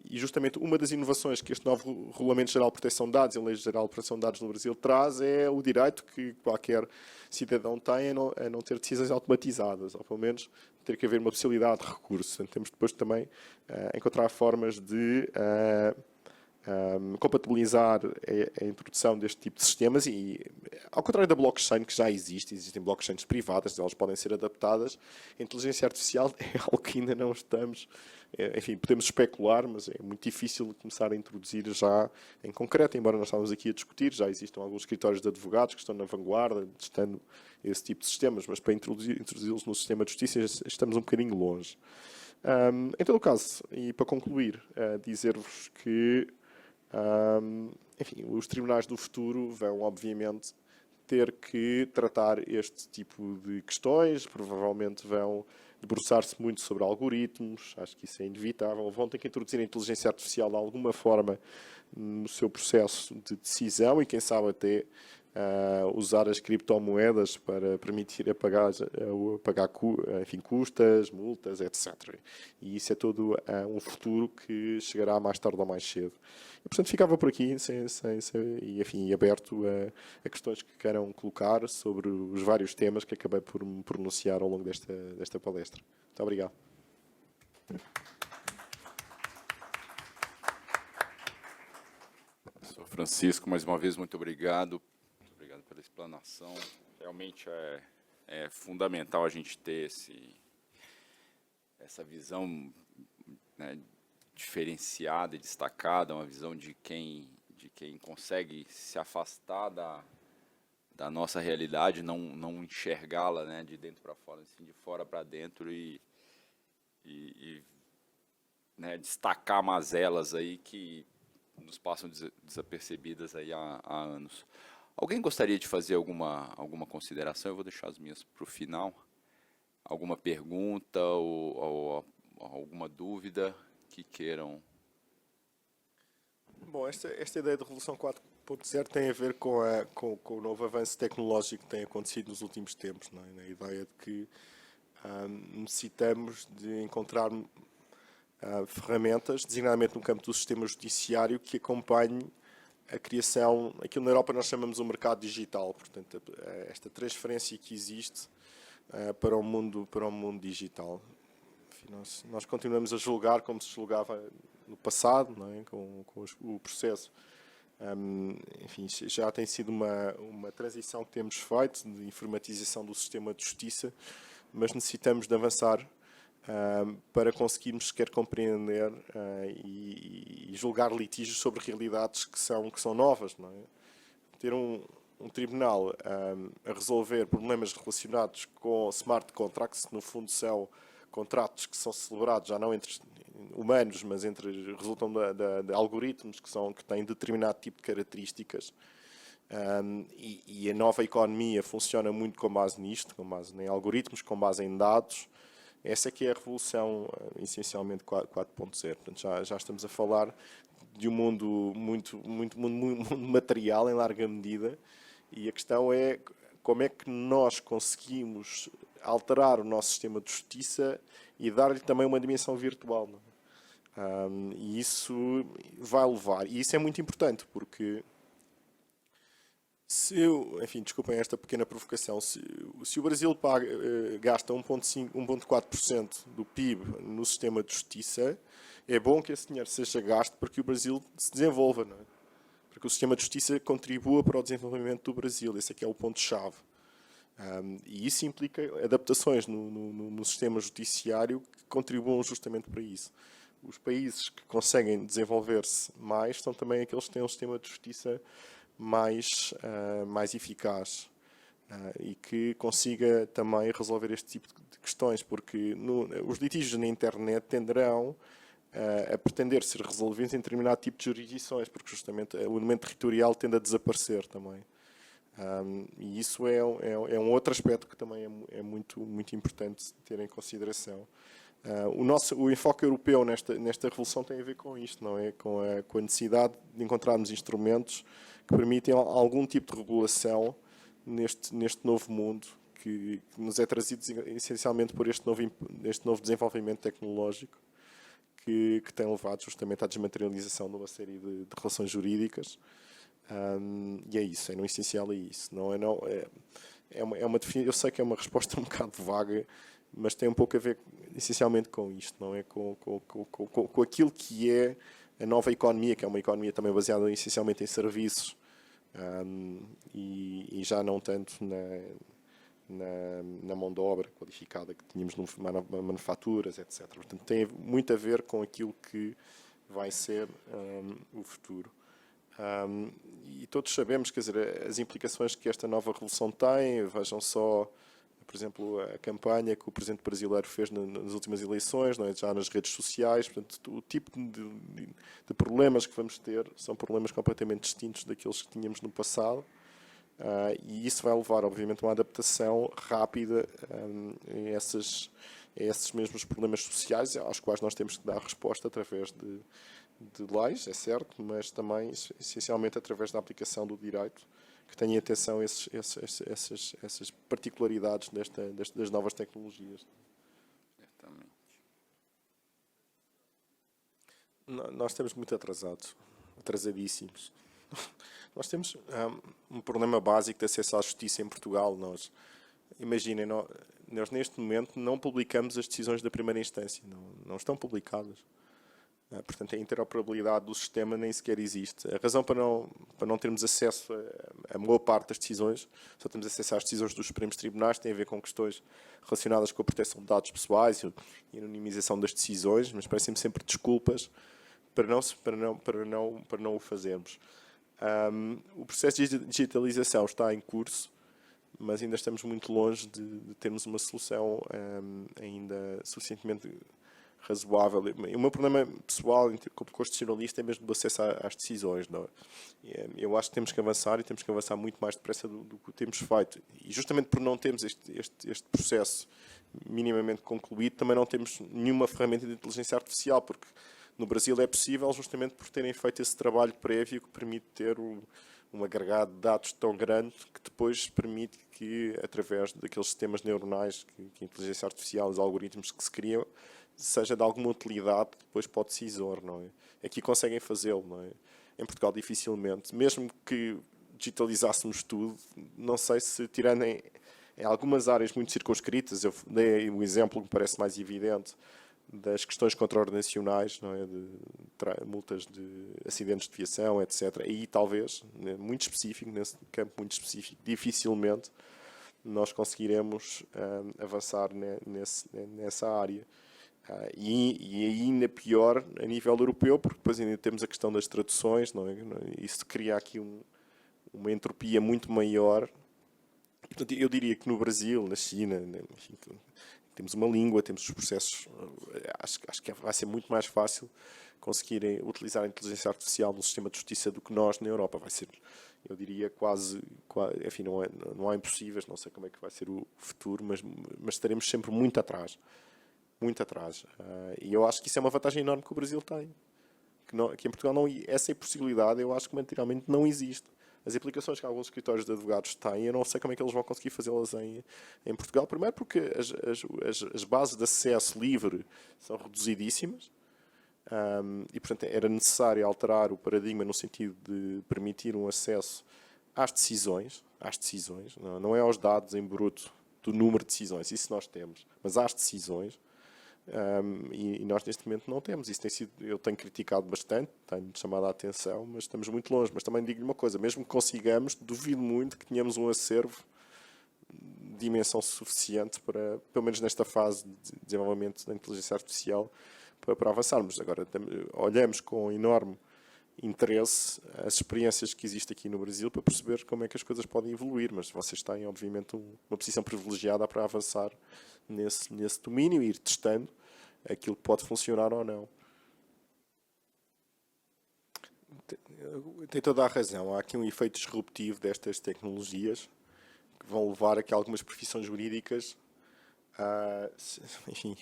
e justamente uma das inovações que este novo Regulamento Geral de Proteção de Dados e a Lei Geral de Proteção de Dados no Brasil traz é o direito que qualquer cidadão tem a não ter decisões automatizadas, ou pelo menos ter que haver uma possibilidade de recurso. Portanto, temos depois também encontrar formas de compatibilizar a introdução deste tipo de sistemas e, ao contrário da blockchain, que já existem blockchains privadas, elas podem ser adaptadas. A inteligência artificial é algo que ainda não estamos... Enfim, podemos especular, mas é muito difícil começar a introduzir já em concreto, embora nós estamos aqui a discutir, já existam alguns escritórios de advogados que estão na vanguarda, testando esse tipo de sistemas, mas para introduzi-los no sistema de justiça estamos um bocadinho longe. Em todo o caso, e para concluir, dizer-vos que enfim, os tribunais do futuro vão, obviamente, ter que tratar este tipo de questões, provavelmente vão debruçar-se muito sobre algoritmos, acho que isso é inevitável, vão ter que introduzir a inteligência artificial de alguma forma no seu processo de decisão e, quem sabe, até usar as criptomoedas para permitir pagar enfim, custas, multas, etc. E isso é todo um futuro que chegará mais tarde ou mais cedo. E, portanto, ficava por aqui e, enfim, aberto a questões que queiram colocar sobre os vários temas que acabei por me pronunciar ao longo desta palestra. Muito obrigado. Sr. Francisco, mais uma vez, muito obrigado. Muito obrigado pela explanação. Realmente é fundamental a gente ter essa visão, né, diferenciada e destacada, uma visão de quem consegue se afastar da nossa realidade, não enxergá-la, né, de dentro para fora, assim, de fora para dentro e né, destacar mazelas aí que nos passam desapercebidas aí há anos. Alguém gostaria de fazer alguma consideração? Eu vou deixar as minhas para o final. Alguma pergunta ou alguma dúvida que queiram? Bom, esta ideia de Revolução 4.0 tem a ver com o novo avanço tecnológico que tem acontecido nos últimos tempos, não é? Na ideia de que necessitamos de encontrar ferramentas, designadamente no campo do sistema judiciário, que acompanhem a criação, aquilo na Europa nós chamamos o mercado digital, portanto, esta transferência que existe para o mundo digital. Enfim, nós continuamos a julgar como se julgava no passado, não é? com o processo. Enfim, já tem sido uma transição que temos feito de informatização do sistema de justiça, mas necessitamos de avançar para conseguirmos sequer compreender e julgar litígios sobre realidades que são novas, não é? Ter um tribunal a resolver problemas relacionados com smart contracts, que no fundo são contratos que são celebrados já não entre humanos, mas resultam de algoritmos que têm determinado tipo de características. E a nova economia funciona muito com base nisto, com base em algoritmos, com base em dados. Essa é que é a revolução, essencialmente, 4.0. Portanto, já estamos a falar de um mundo muito material, em larga medida, e a questão é como é que nós conseguimos alterar o nosso sistema de justiça e dar-lhe também uma dimensão virtual. Não é? E isso vai levar, e isso é muito importante, porque enfim, desculpem esta pequena provocação, se o Brasil gasta 1,4% do PIB no sistema de justiça, é bom que esse dinheiro seja gasto para que o Brasil se desenvolva, não é? Para que o sistema de justiça contribua para o desenvolvimento do Brasil. Esse aqui é o ponto-chave. E isso implica adaptações no sistema judiciário que contribuam justamente para isso. Os países que conseguem desenvolver-se mais são também aqueles que têm um sistema de justiça mais eficaz e que consiga também resolver este tipo de questões, porque os litígios na internet tenderão a pretender ser resolvidos em determinado tipo de jurisdições, porque justamente o elemento territorial tende a desaparecer também. E isso é um outro aspecto que também é muito importante ter em consideração. O enfoque europeu nesta revolução tem a ver com isto, não é? Com a necessidade de encontrarmos instrumentos que permitem algum tipo de regulação neste novo mundo que nos é trazido essencialmente por este novo desenvolvimento tecnológico que tem levado justamente à desmaterialização de uma série de relações jurídicas. E é isso, no essencial é isso. Eu sei que é uma resposta um bocado vaga, mas tem um pouco a ver essencialmente com isto, não é? Com aquilo que é a nova economia, que é uma economia também baseada essencialmente em serviços e já não tanto na mão de obra qualificada que tínhamos nas manufaturas, etc. Portanto, tem muito a ver com aquilo que vai ser o futuro. E todos sabemos, quer dizer, as implicações que esta nova revolução tem. Vejam só, por exemplo, a campanha que o presidente brasileiro fez nas últimas eleições, não é? Já nas redes sociais. Portanto, o tipo de problemas que vamos ter são problemas completamente distintos daqueles que tínhamos no passado. E isso vai levar, obviamente, a uma adaptação rápida a esses mesmos problemas sociais, aos quais nós temos que dar resposta através de leis, é certo, mas também, essencialmente, através da aplicação do direito, que tenha atenção a essas particularidades das novas tecnologias. Certamente. Nós estamos muito atrasadíssimos. Nós temos um problema básico de acesso à justiça em Portugal. Imaginem, nós neste momento não publicamos as decisões da primeira instância, não estão publicadas. Portanto, a interoperabilidade do sistema nem sequer existe. A razão para não termos acesso a boa parte das decisões, só temos acesso às decisões dos Supremos Tribunais, tem a ver com questões relacionadas com a proteção de dados pessoais e a anonimização das decisões, mas parecem-me sempre desculpas para não o fazermos. O processo de digitalização está em curso, mas ainda estamos muito longe de termos uma solução ainda suficientemente razoável. O meu problema pessoal, como constitucionalista, é mesmo do acesso às decisões. Não é? Eu acho que temos que avançar e temos que avançar muito mais depressa do que temos feito. E justamente por não termos este processo minimamente concluído, também não temos nenhuma ferramenta de inteligência artificial, porque no Brasil é possível justamente por terem feito esse trabalho prévio que permite ter um agregado de dados tão grande que depois permite que, através daqueles sistemas neuronais que a inteligência artificial, os algoritmos que se criam, seja de alguma utilidade depois para o decisor, não é? Aqui conseguem fazê-lo, não é? Em Portugal dificilmente. Mesmo que digitalizássemos tudo, não sei se, tirando em algumas áreas muito circunscritas, eu dei o exemplo que me parece mais evidente, das questões contraordenacionais, não é? De multas de acidentes de viação, etc. E talvez, né, muito específico, nesse campo muito específico, dificilmente nós conseguiremos avançar nessa área. E ainda pior a nível europeu, porque depois ainda temos a questão das traduções, não é? Isso cria aqui uma entropia muito maior. E, portanto, eu diria que no Brasil, na China, enfim, temos uma língua, temos os processos. Acho que vai ser muito mais fácil conseguirem utilizar a inteligência artificial no sistema de justiça do que nós na Europa. Vai ser, eu diria, quase enfim, não há impossíveis, não sei como é que vai ser o futuro, mas estaremos sempre muito atrás. Muito atrás. E eu acho que isso é uma vantagem enorme que o Brasil tem. Que em Portugal essa possibilidade, eu acho que materialmente não existe. As aplicações que alguns escritórios de advogados têm, eu não sei como é que eles vão conseguir fazê-las em Portugal. Primeiro porque as bases de acesso livre são reduzidíssimas. E, portanto, era necessário alterar o paradigma no sentido de permitir um acesso às decisões. Não é aos dados em bruto do número de decisões, isso nós temos, mas às decisões. E nós neste momento não temos. Isso eu tenho criticado bastante, tenho chamado a atenção, mas estamos muito longe. Mas também digo-lhe uma coisa, mesmo que consigamos, duvido muito que tenhamos um acervo de dimensão suficiente para, pelo menos nesta fase de desenvolvimento da inteligência artificial, para avançarmos. Agora, olhamos com enorme interesse as experiências que existem aqui no Brasil para perceber como é que as coisas podem evoluir, mas vocês têm, obviamente, uma posição privilegiada para avançar nesse domínio e ir testando aquilo que pode funcionar ou não. Tem toda a razão. Há aqui um efeito disruptivo destas tecnologias que vão levar a que algumas profissões jurídicas enfim,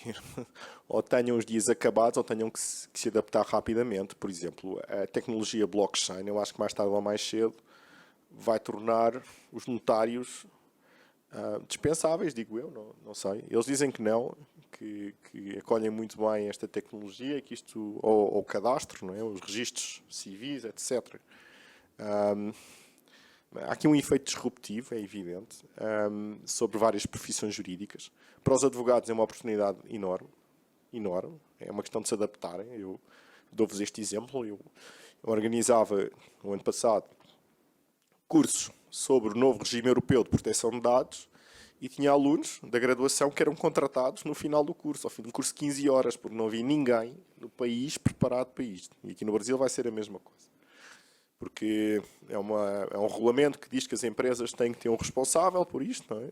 ou tenham os dias acabados ou tenham que se adaptar rapidamente. Por exemplo, a tecnologia blockchain, eu acho que mais tarde ou mais cedo vai tornar os notários dispensáveis, digo eu, não sei. Eles dizem que não, que acolhem muito bem esta tecnologia, que isto, ou o cadastro, não é? Os registros civis, etc. Há aqui um efeito disruptivo, é evidente, sobre várias profissões jurídicas. Para os advogados é uma oportunidade enorme. É uma questão de se adaptarem. Eu dou-vos este exemplo. Eu organizava, no ano passado, cursos sobre o novo regime europeu de proteção de dados e tinha alunos da graduação que eram contratados no final do curso, ao fim de um curso de 15 horas, porque não havia ninguém no país preparado para isto. E aqui no Brasil vai ser a mesma coisa. Porque é um regulamento que diz que as empresas têm que ter um responsável por isto, não é?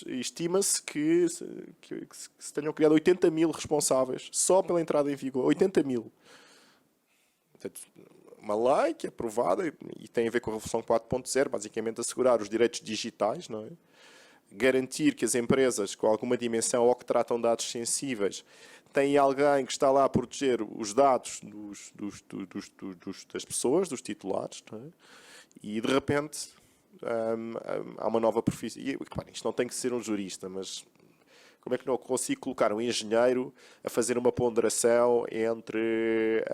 Estima-se que se tenham criado 80 mil responsáveis só pela entrada em vigor. 80 mil. Portanto, uma lei que é aprovada e tem a ver com a Revolução 4.0, basicamente assegurar os direitos digitais, não é? Garantir que as empresas com alguma dimensão ou que tratam dados sensíveis têm alguém que está lá a proteger os dados das pessoas, dos titulares, não é? E de repente há uma nova profissão. E, claro, isto não tem que ser um jurista, mas como é que não consigo colocar um engenheiro a fazer uma ponderação entre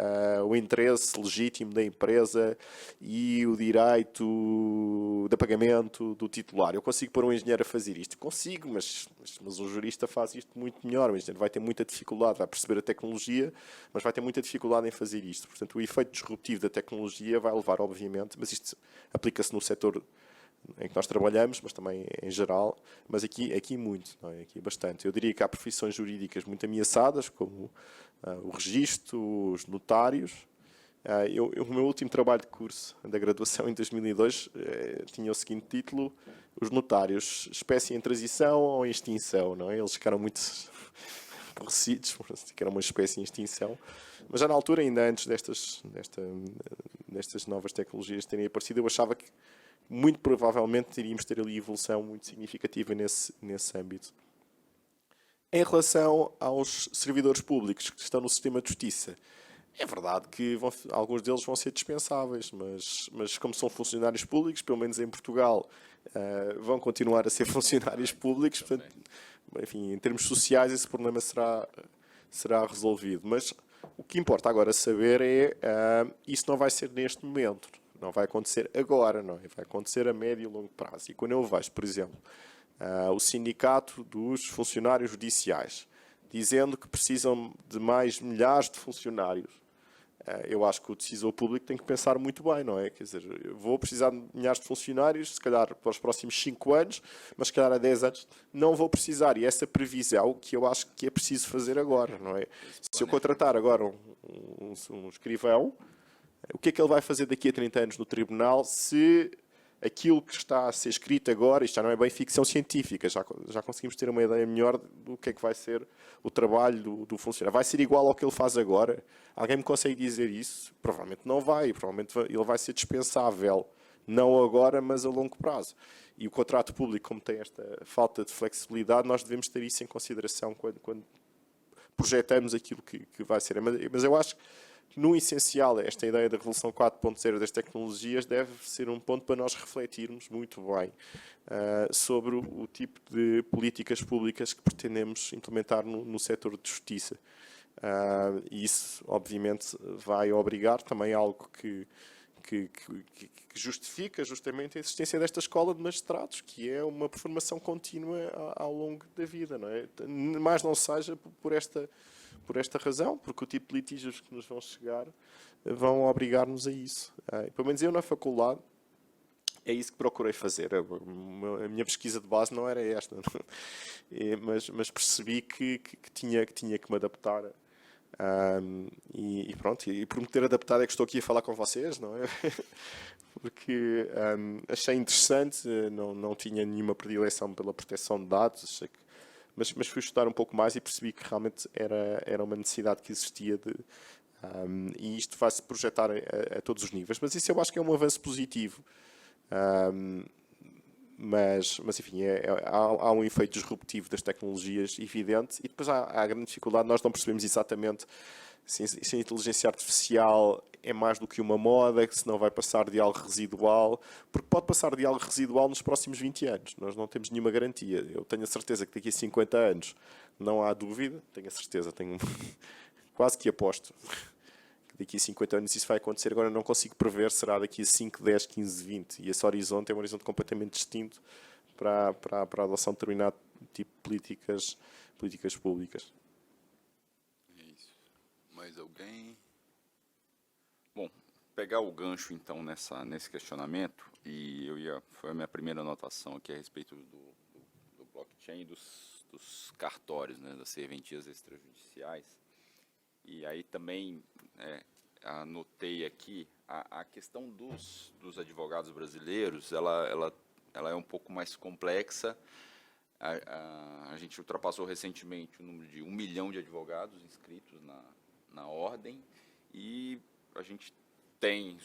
o interesse legítimo da empresa e o direito de pagamento do titular? Eu consigo pôr um engenheiro a fazer isto? Consigo, mas um jurista faz isto muito melhor. O engenheiro vai ter muita dificuldade, vai perceber a tecnologia, mas vai ter muita dificuldade em fazer isto. Portanto, o efeito disruptivo da tecnologia vai levar, obviamente, mas isto aplica-se no setor em que nós trabalhamos, mas também em geral, mas aqui muito, não é? Aqui bastante. Eu diria que há profissões jurídicas muito ameaçadas, como o registro, os notários. O meu último trabalho de curso da graduação em 2002 tinha o seguinte título: os notários, espécie em transição ou em extinção, não é? Eles ficaram muito desaparecidos, que era uma espécie em extinção. Mas já na altura, ainda antes destas novas tecnologias terem aparecido, eu achava que muito provavelmente iríamos ter ali evolução muito significativa nesse âmbito. Em relação aos servidores públicos que estão no sistema de justiça, é verdade que alguns deles vão ser dispensáveis, mas como são funcionários públicos, pelo menos em Portugal, vão continuar a ser funcionários públicos. Portanto, enfim, em termos sociais, esse problema será resolvido. Mas o que importa agora saber é isso não vai ser neste momento, não vai acontecer agora, não é? Vai acontecer a médio e longo prazo. E quando eu vejo, por exemplo, o sindicato dos funcionários judiciais dizendo que precisam de mais milhares de funcionários, eu acho que o decisor público tem que pensar muito bem, não é? Quer dizer, eu vou precisar de milhares de funcionários, se calhar para os próximos 5 anos, mas se calhar há 10 anos não vou precisar. E essa previsão que eu acho que é preciso fazer agora, não é? Se eu contratar agora um escrivão, o que é que ele vai fazer daqui a 30 anos no tribunal se aquilo que está a ser escrito agora, isto já não é bem ficção científica, já conseguimos ter uma ideia melhor do que é que vai ser o trabalho do funcionário. Vai ser igual ao que ele faz agora? Alguém me consegue dizer isso? Provavelmente não vai. Provavelmente ele vai ser dispensável. Não agora, mas a longo prazo. E o contrato público, como tem esta falta de flexibilidade, nós devemos ter isso em consideração quando projetamos aquilo que vai ser. Mas eu acho que, no essencial, esta ideia da Revolução 4.0 das tecnologias deve ser um ponto para nós refletirmos muito bem sobre o tipo de políticas públicas que pretendemos implementar no setor de justiça. E isso, obviamente, vai obrigar também algo que justifica justamente a existência desta escola de magistrados, que é uma formação contínua ao longo da vida, não é? Mais não seja por esta razão, porque o tipo de litígios que nos vão chegar vão obrigar-nos a isso. Pelo menos eu na faculdade é isso que procurei fazer. A minha pesquisa de base não era esta, mas percebi que tinha que me adaptar. E pronto, e por me ter adaptado é que estou aqui a falar com vocês, não é? Porque achei interessante, não tinha nenhuma predileção pela proteção de dados, mas fui estudar um pouco mais e percebi que realmente era uma necessidade que existia e isto vai-se projetar a todos os níveis. Mas isso eu acho que é um avanço positivo. Mas enfim, há um efeito disruptivo das tecnologias evidente, e depois há a grande dificuldade, nós não percebemos exatamente se a inteligência artificial é mais do que uma moda, se não vai passar de algo residual, porque pode passar de algo residual nos próximos 20 anos, nós não temos nenhuma garantia. Eu tenho a certeza que daqui a 50 anos, não há dúvida, tenho a certeza, quase que aposto, daqui a 50 anos isso vai acontecer. Agora não consigo prever, será daqui a 5, 10, 15, 20. E esse horizonte é um horizonte completamente distinto para a adoção de determinado tipo de políticas públicas. É isso. Mais alguém? Bom, pegar o gancho então nesse questionamento, e foi a minha primeira anotação aqui a respeito do blockchain e dos cartórios, né, das serventias extrajudiciais. E aí também anotei aqui a questão dos advogados brasileiros, ela é um pouco mais complexa. A gente ultrapassou recentemente o número de 1 milhão de advogados inscritos na ordem, e a gente tem,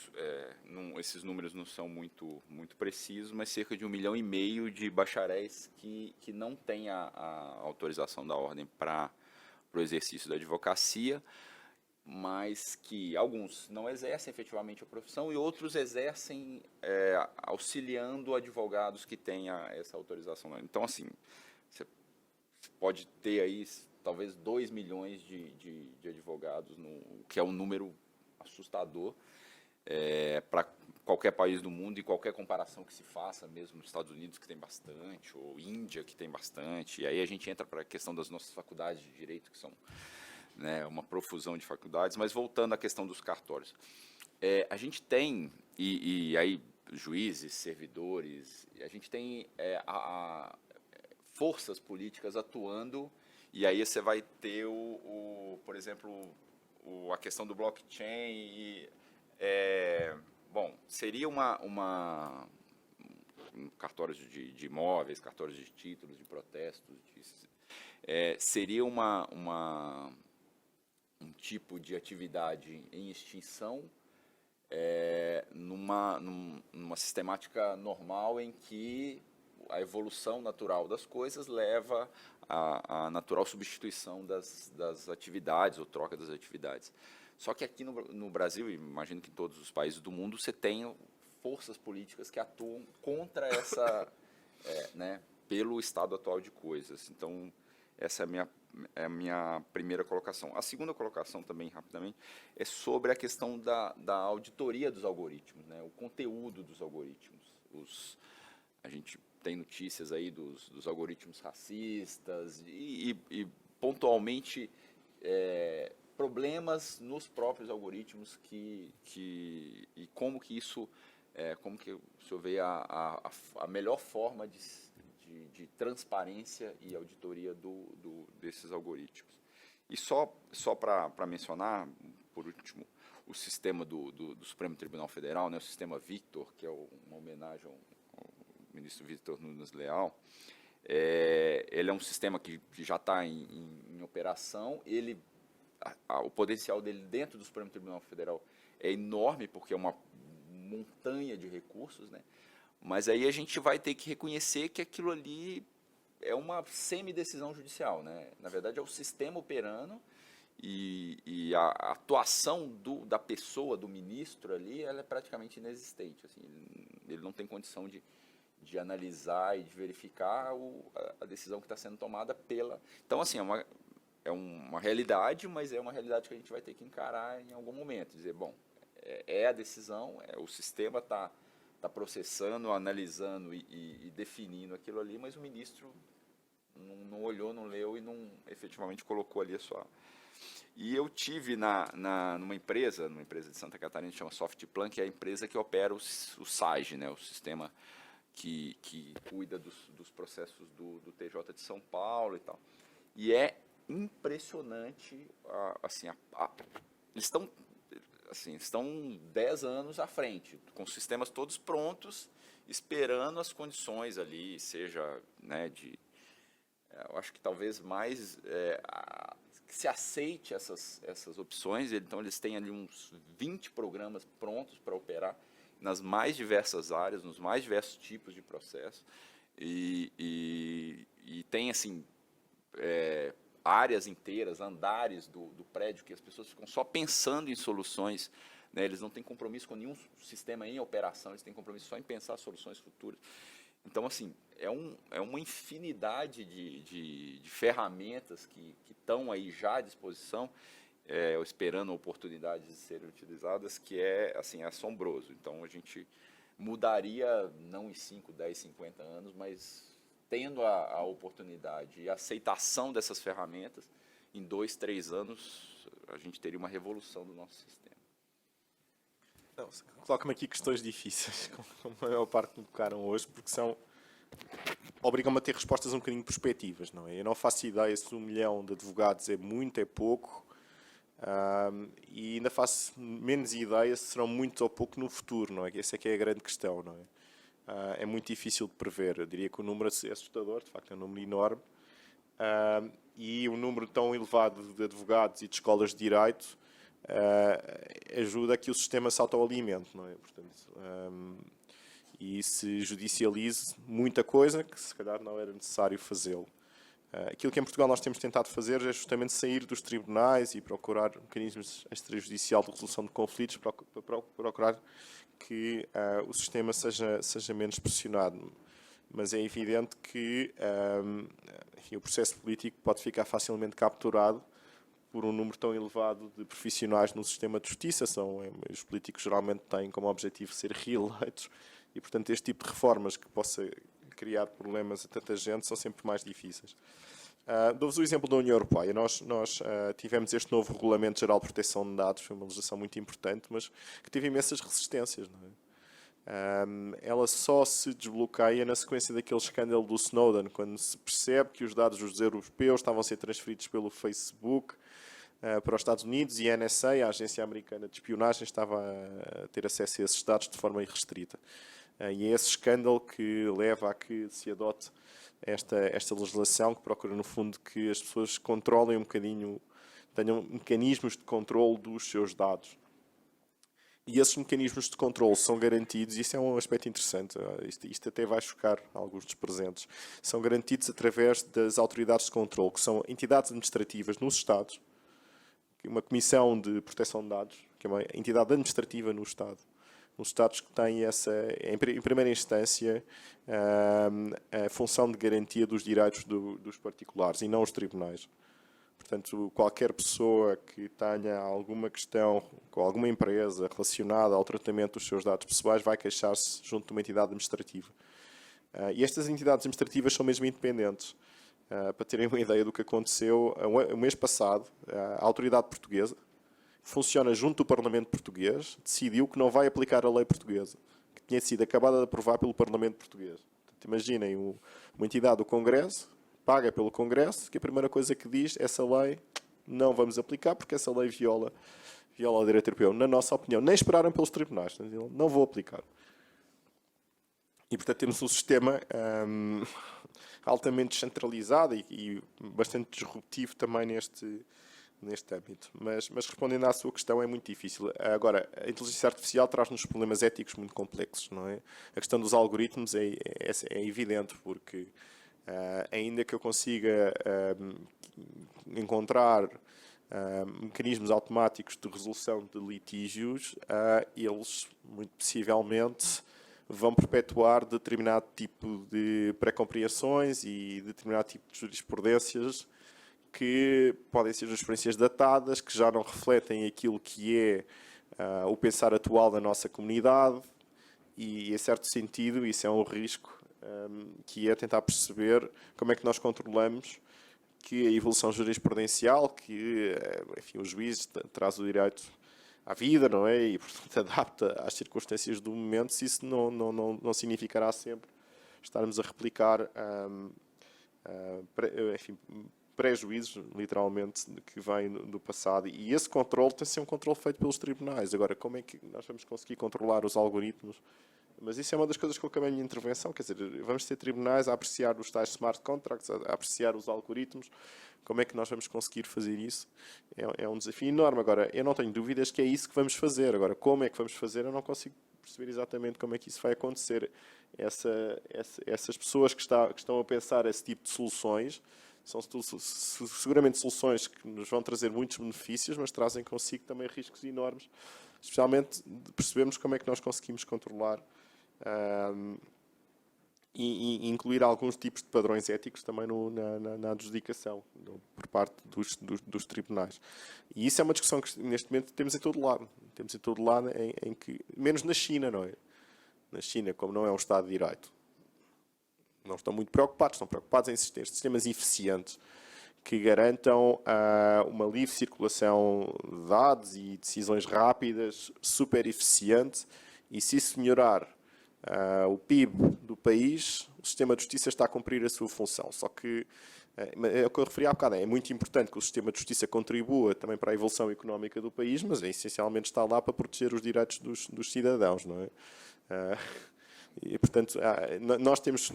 esses números não são muito precisos, mas cerca de 1,5 milhão de bacharéis que não têm a autorização da ordem para o exercício da advocacia, mas que alguns não exercem efetivamente a profissão e outros exercem auxiliando advogados que tenham essa autorização. Então, assim, você pode ter aí talvez 2 milhões de advogados, o que é um número assustador para qualquer país do mundo, e qualquer comparação que se faça, mesmo nos Estados Unidos, que tem bastante, ou Índia, que tem bastante. E aí a gente entra para a questão das nossas faculdades de direito, que são, né, uma profusão de faculdades. Mas voltando à questão dos cartórios, a gente tem, e aí juízes, servidores, a gente tem forças políticas atuando, e aí você vai ter, por exemplo, a questão do blockchain. Bom, seria cartórios de imóveis, cartórios de títulos, de protestos, seria um tipo de atividade em extinção numa sistemática normal em que a evolução natural das coisas leva à natural substituição das atividades ou troca das atividades. Só que aqui no Brasil, e imagino que em todos os países do mundo, você tem forças políticas que atuam contra né, pelo estado atual de coisas. Então, essa é a minha primeira colocação. A segunda colocação, também, rapidamente, é sobre a questão da auditoria dos algoritmos, né, o conteúdo dos algoritmos. A gente tem notícias aí dos algoritmos racistas e pontualmente, problemas nos próprios algoritmos e como que isso, como que o senhor vê a melhor forma de transparência e auditoria desses algoritmos. E só para mencionar, por último, o sistema do Supremo Tribunal Federal, né, o sistema Victor, que é uma homenagem ao ministro Victor Nunes Leal. Ele é um sistema que já está em operação. O potencial dele dentro do Supremo Tribunal Federal é enorme, porque é uma montanha de recursos, né? Mas aí a gente vai ter que reconhecer que aquilo ali é uma semidecisão judicial, né? Na verdade, é o sistema operando e a atuação da pessoa, do ministro ali, ela é praticamente inexistente. Assim, ele não tem condição de analisar e de verificar a decisão que está sendo tomada pela... Então, assim, é uma realidade, mas é uma realidade que a gente vai ter que encarar em algum momento. Dizer, bom, a decisão, o sistema está processando, analisando e definindo aquilo ali, mas o ministro não olhou, não leu e não efetivamente colocou ali a sua... E eu tive numa empresa de Santa Catarina, que chama Softplan, que é a empresa que opera o SAGE, né, o sistema que cuida dos processos do TJ de São Paulo e tal. E é impressionante, assim, eles estão 10 anos à frente, com os sistemas todos prontos, esperando as condições ali, seja, né, eu acho que talvez mais que se aceite essas opções. Então, eles têm ali uns 20 programas prontos para operar nas mais diversas áreas, nos mais diversos tipos de processo, e tem, assim, áreas inteiras, andares do prédio, que as pessoas ficam só pensando em soluções, né? Eles não têm compromisso com nenhum sistema em operação, eles têm compromisso só em pensar soluções futuras. Então, assim, é uma infinidade de ferramentas que estão aí já à disposição, esperando oportunidades de serem utilizadas, que assim, é assombroso. Então, a gente mudaria, não em 5, 10, 50 anos, mas tendo a oportunidade e a aceitação dessas ferramentas, em 2, 3 anos, a gente teria uma revolução do nosso sistema. Coloca-me aqui questões difíceis, como a maior parte me colocaram hoje, porque obrigam-me a ter respostas um bocadinho perspectivas, não é? Eu não faço ideia se 1 milhão de advogados é muito, é pouco, e ainda faço menos ideia se serão muitos ou pouco no futuro, não é? Essa é que é a grande questão, não é? É muito difícil de prever. Eu diria que o número é assustador, de facto é um número enorme, e um número tão elevado de advogados e de escolas de direito ajuda a que o sistema se autoalimente, não é? Portanto, e se judicialize muita coisa que se calhar não era necessário fazê-lo. Aquilo que em Portugal nós temos tentado fazer é justamente sair dos tribunais e procurar mecanismos extrajudicial de resolução de conflitos, para procurar que o sistema seja menos pressionado. Mas é evidente que enfim, o processo político pode ficar facilmente capturado por um número tão elevado de profissionais no sistema de justiça. Os políticos geralmente têm como objetivo ser reeleitos e, portanto, este tipo de reformas que possa criar problemas a tanta gente são sempre mais difíceis. Dou-vos o exemplo da União Europeia. Nós tivemos este novo Regulamento Geral de Proteção de Dados, foi uma legislação muito importante, mas que teve imensas resistências, não é? Ela só se desbloqueia na sequência daquele escândalo do Snowden, quando se percebe que os dados dos europeus estavam a ser transferidos pelo Facebook para os Estados Unidos e a NSA, a Agência Americana de Espionagem, estava a ter acesso a esses dados de forma irrestrita. E é esse escândalo que leva a que se adote esta legislação que procura, no fundo, que as pessoas controlem um bocadinho, tenham mecanismos de controle dos seus dados. E esses mecanismos de controle são garantidos, e isso é um aspecto interessante, isto até vai chocar alguns dos presentes, são garantidos através das autoridades de controle, que são entidades administrativas nos Estados, uma Comissão de Proteção de Dados, que é uma entidade administrativa no Estado, nos Estados que têm essa, em primeira instância, a função de garantia dos direitos dos particulares e não os tribunais. Portanto, qualquer pessoa que tenha alguma questão com alguma empresa relacionada ao tratamento dos seus dados pessoais vai queixar-se junto de uma entidade administrativa. E estas entidades administrativas são mesmo independentes. Para terem uma ideia do que aconteceu, o mês passado, a autoridade portuguesa funciona junto do Parlamento português, decidiu que não vai aplicar a lei portuguesa, que tinha sido acabada de aprovar pelo Parlamento português. Portanto, imaginem uma entidade do Congresso, paga pelo Congresso, que a primeira coisa que diz, essa lei não vamos aplicar porque essa lei viola o direito europeu. Na nossa opinião, nem esperaram pelos tribunais, não vou aplicar. E, portanto, temos um sistema altamente descentralizado e bastante disruptivo também neste âmbito. Mas respondendo à sua questão, é muito difícil. Agora, a inteligência artificial traz-nos problemas éticos muito complexos, não é? A questão dos algoritmos é evidente, porque ainda que eu consiga encontrar mecanismos automáticos de resolução de litígios, eles, muito possivelmente, vão perpetuar determinado tipo de pré-compreensões e determinado tipo de jurisprudências que podem ser jurisprudências datadas, que já não refletem aquilo que é o pensar atual da nossa comunidade e, em certo sentido, isso é um risco, que é tentar perceber como é que nós controlamos que a evolução jurisprudencial, que enfim, o juiz traz o direito à vida, não é? E, portanto, adapta às circunstâncias do momento, se isso não significará sempre estarmos a replicar enfim, prejuízos, literalmente, que vêm do passado. E esse controle tem de ser um controle feito pelos tribunais. Agora, como é que nós vamos conseguir controlar os algoritmos? Mas isso é uma das coisas que eu acabei a minha intervenção, quer dizer, vamos ter tribunais a apreciar os tais smart contracts, a apreciar os algoritmos. Como é que nós vamos conseguir fazer isso? É um desafio enorme. Agora, eu não tenho dúvidas que é isso que vamos fazer. Agora, como é que vamos fazer, eu não consigo perceber exatamente como é que isso vai acontecer. Essas pessoas que estão a pensar esse tipo de soluções são seguramente soluções que nos vão trazer muitos benefícios, mas trazem consigo também riscos enormes, especialmente de percebermos como é que nós conseguimos controlar e incluir alguns tipos de padrões éticos também na adjudicação por parte dos tribunais. E isso é uma discussão que neste momento temos em todo lado. Temos em todo lado, em que, menos na China, não é? Na China, como não é um Estado de Direito, não estão muito preocupados, estão preocupados em ter sistemas eficientes que garantam uma livre circulação de dados e decisões rápidas, super eficiente, e se isso melhorar o PIB do país, o sistema de justiça está a cumprir a sua função. Só que, é o que eu referi há bocado, é muito importante que o sistema de justiça contribua também para a evolução económica do país, mas essencialmente está lá para proteger os direitos dos cidadãos, não é? E, portanto, nós temos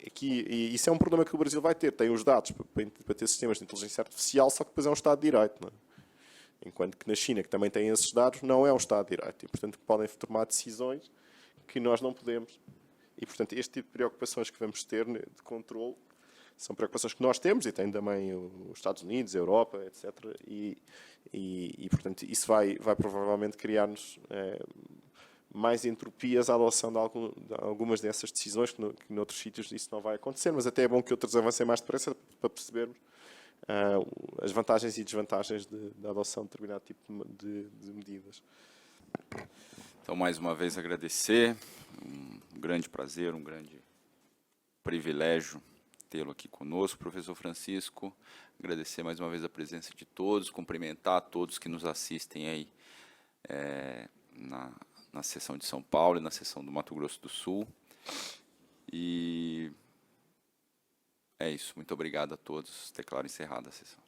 aqui, e isso é um problema que o Brasil vai ter, tem os dados para ter sistemas de inteligência artificial, só que depois é um Estado de Direito, não é? Enquanto que na China, que também tem esses dados, não é um Estado de Direito, e portanto podem tomar decisões que nós não podemos. E portanto este tipo de preocupações que vamos ter de controle são preocupações que nós temos, e tem também os Estados Unidos, a Europa, etc. E portanto isso vai provavelmente criar-nos mais entropias à adoção de algumas dessas decisões, que noutros sítios isso não vai acontecer, mas até é bom que outros avancem mais depressa para percebermos as vantagens e desvantagens da adoção de determinado tipo de medidas. Então, mais uma vez, agradecer. Um grande prazer, um grande privilégio tê-lo aqui conosco, professor Francisco. Agradecer mais uma vez a presença de todos, cumprimentar todos que nos assistem aí na sessão de São Paulo e na sessão do Mato Grosso do Sul. E é isso. Muito obrigado a todos. Declaro encerrada a sessão.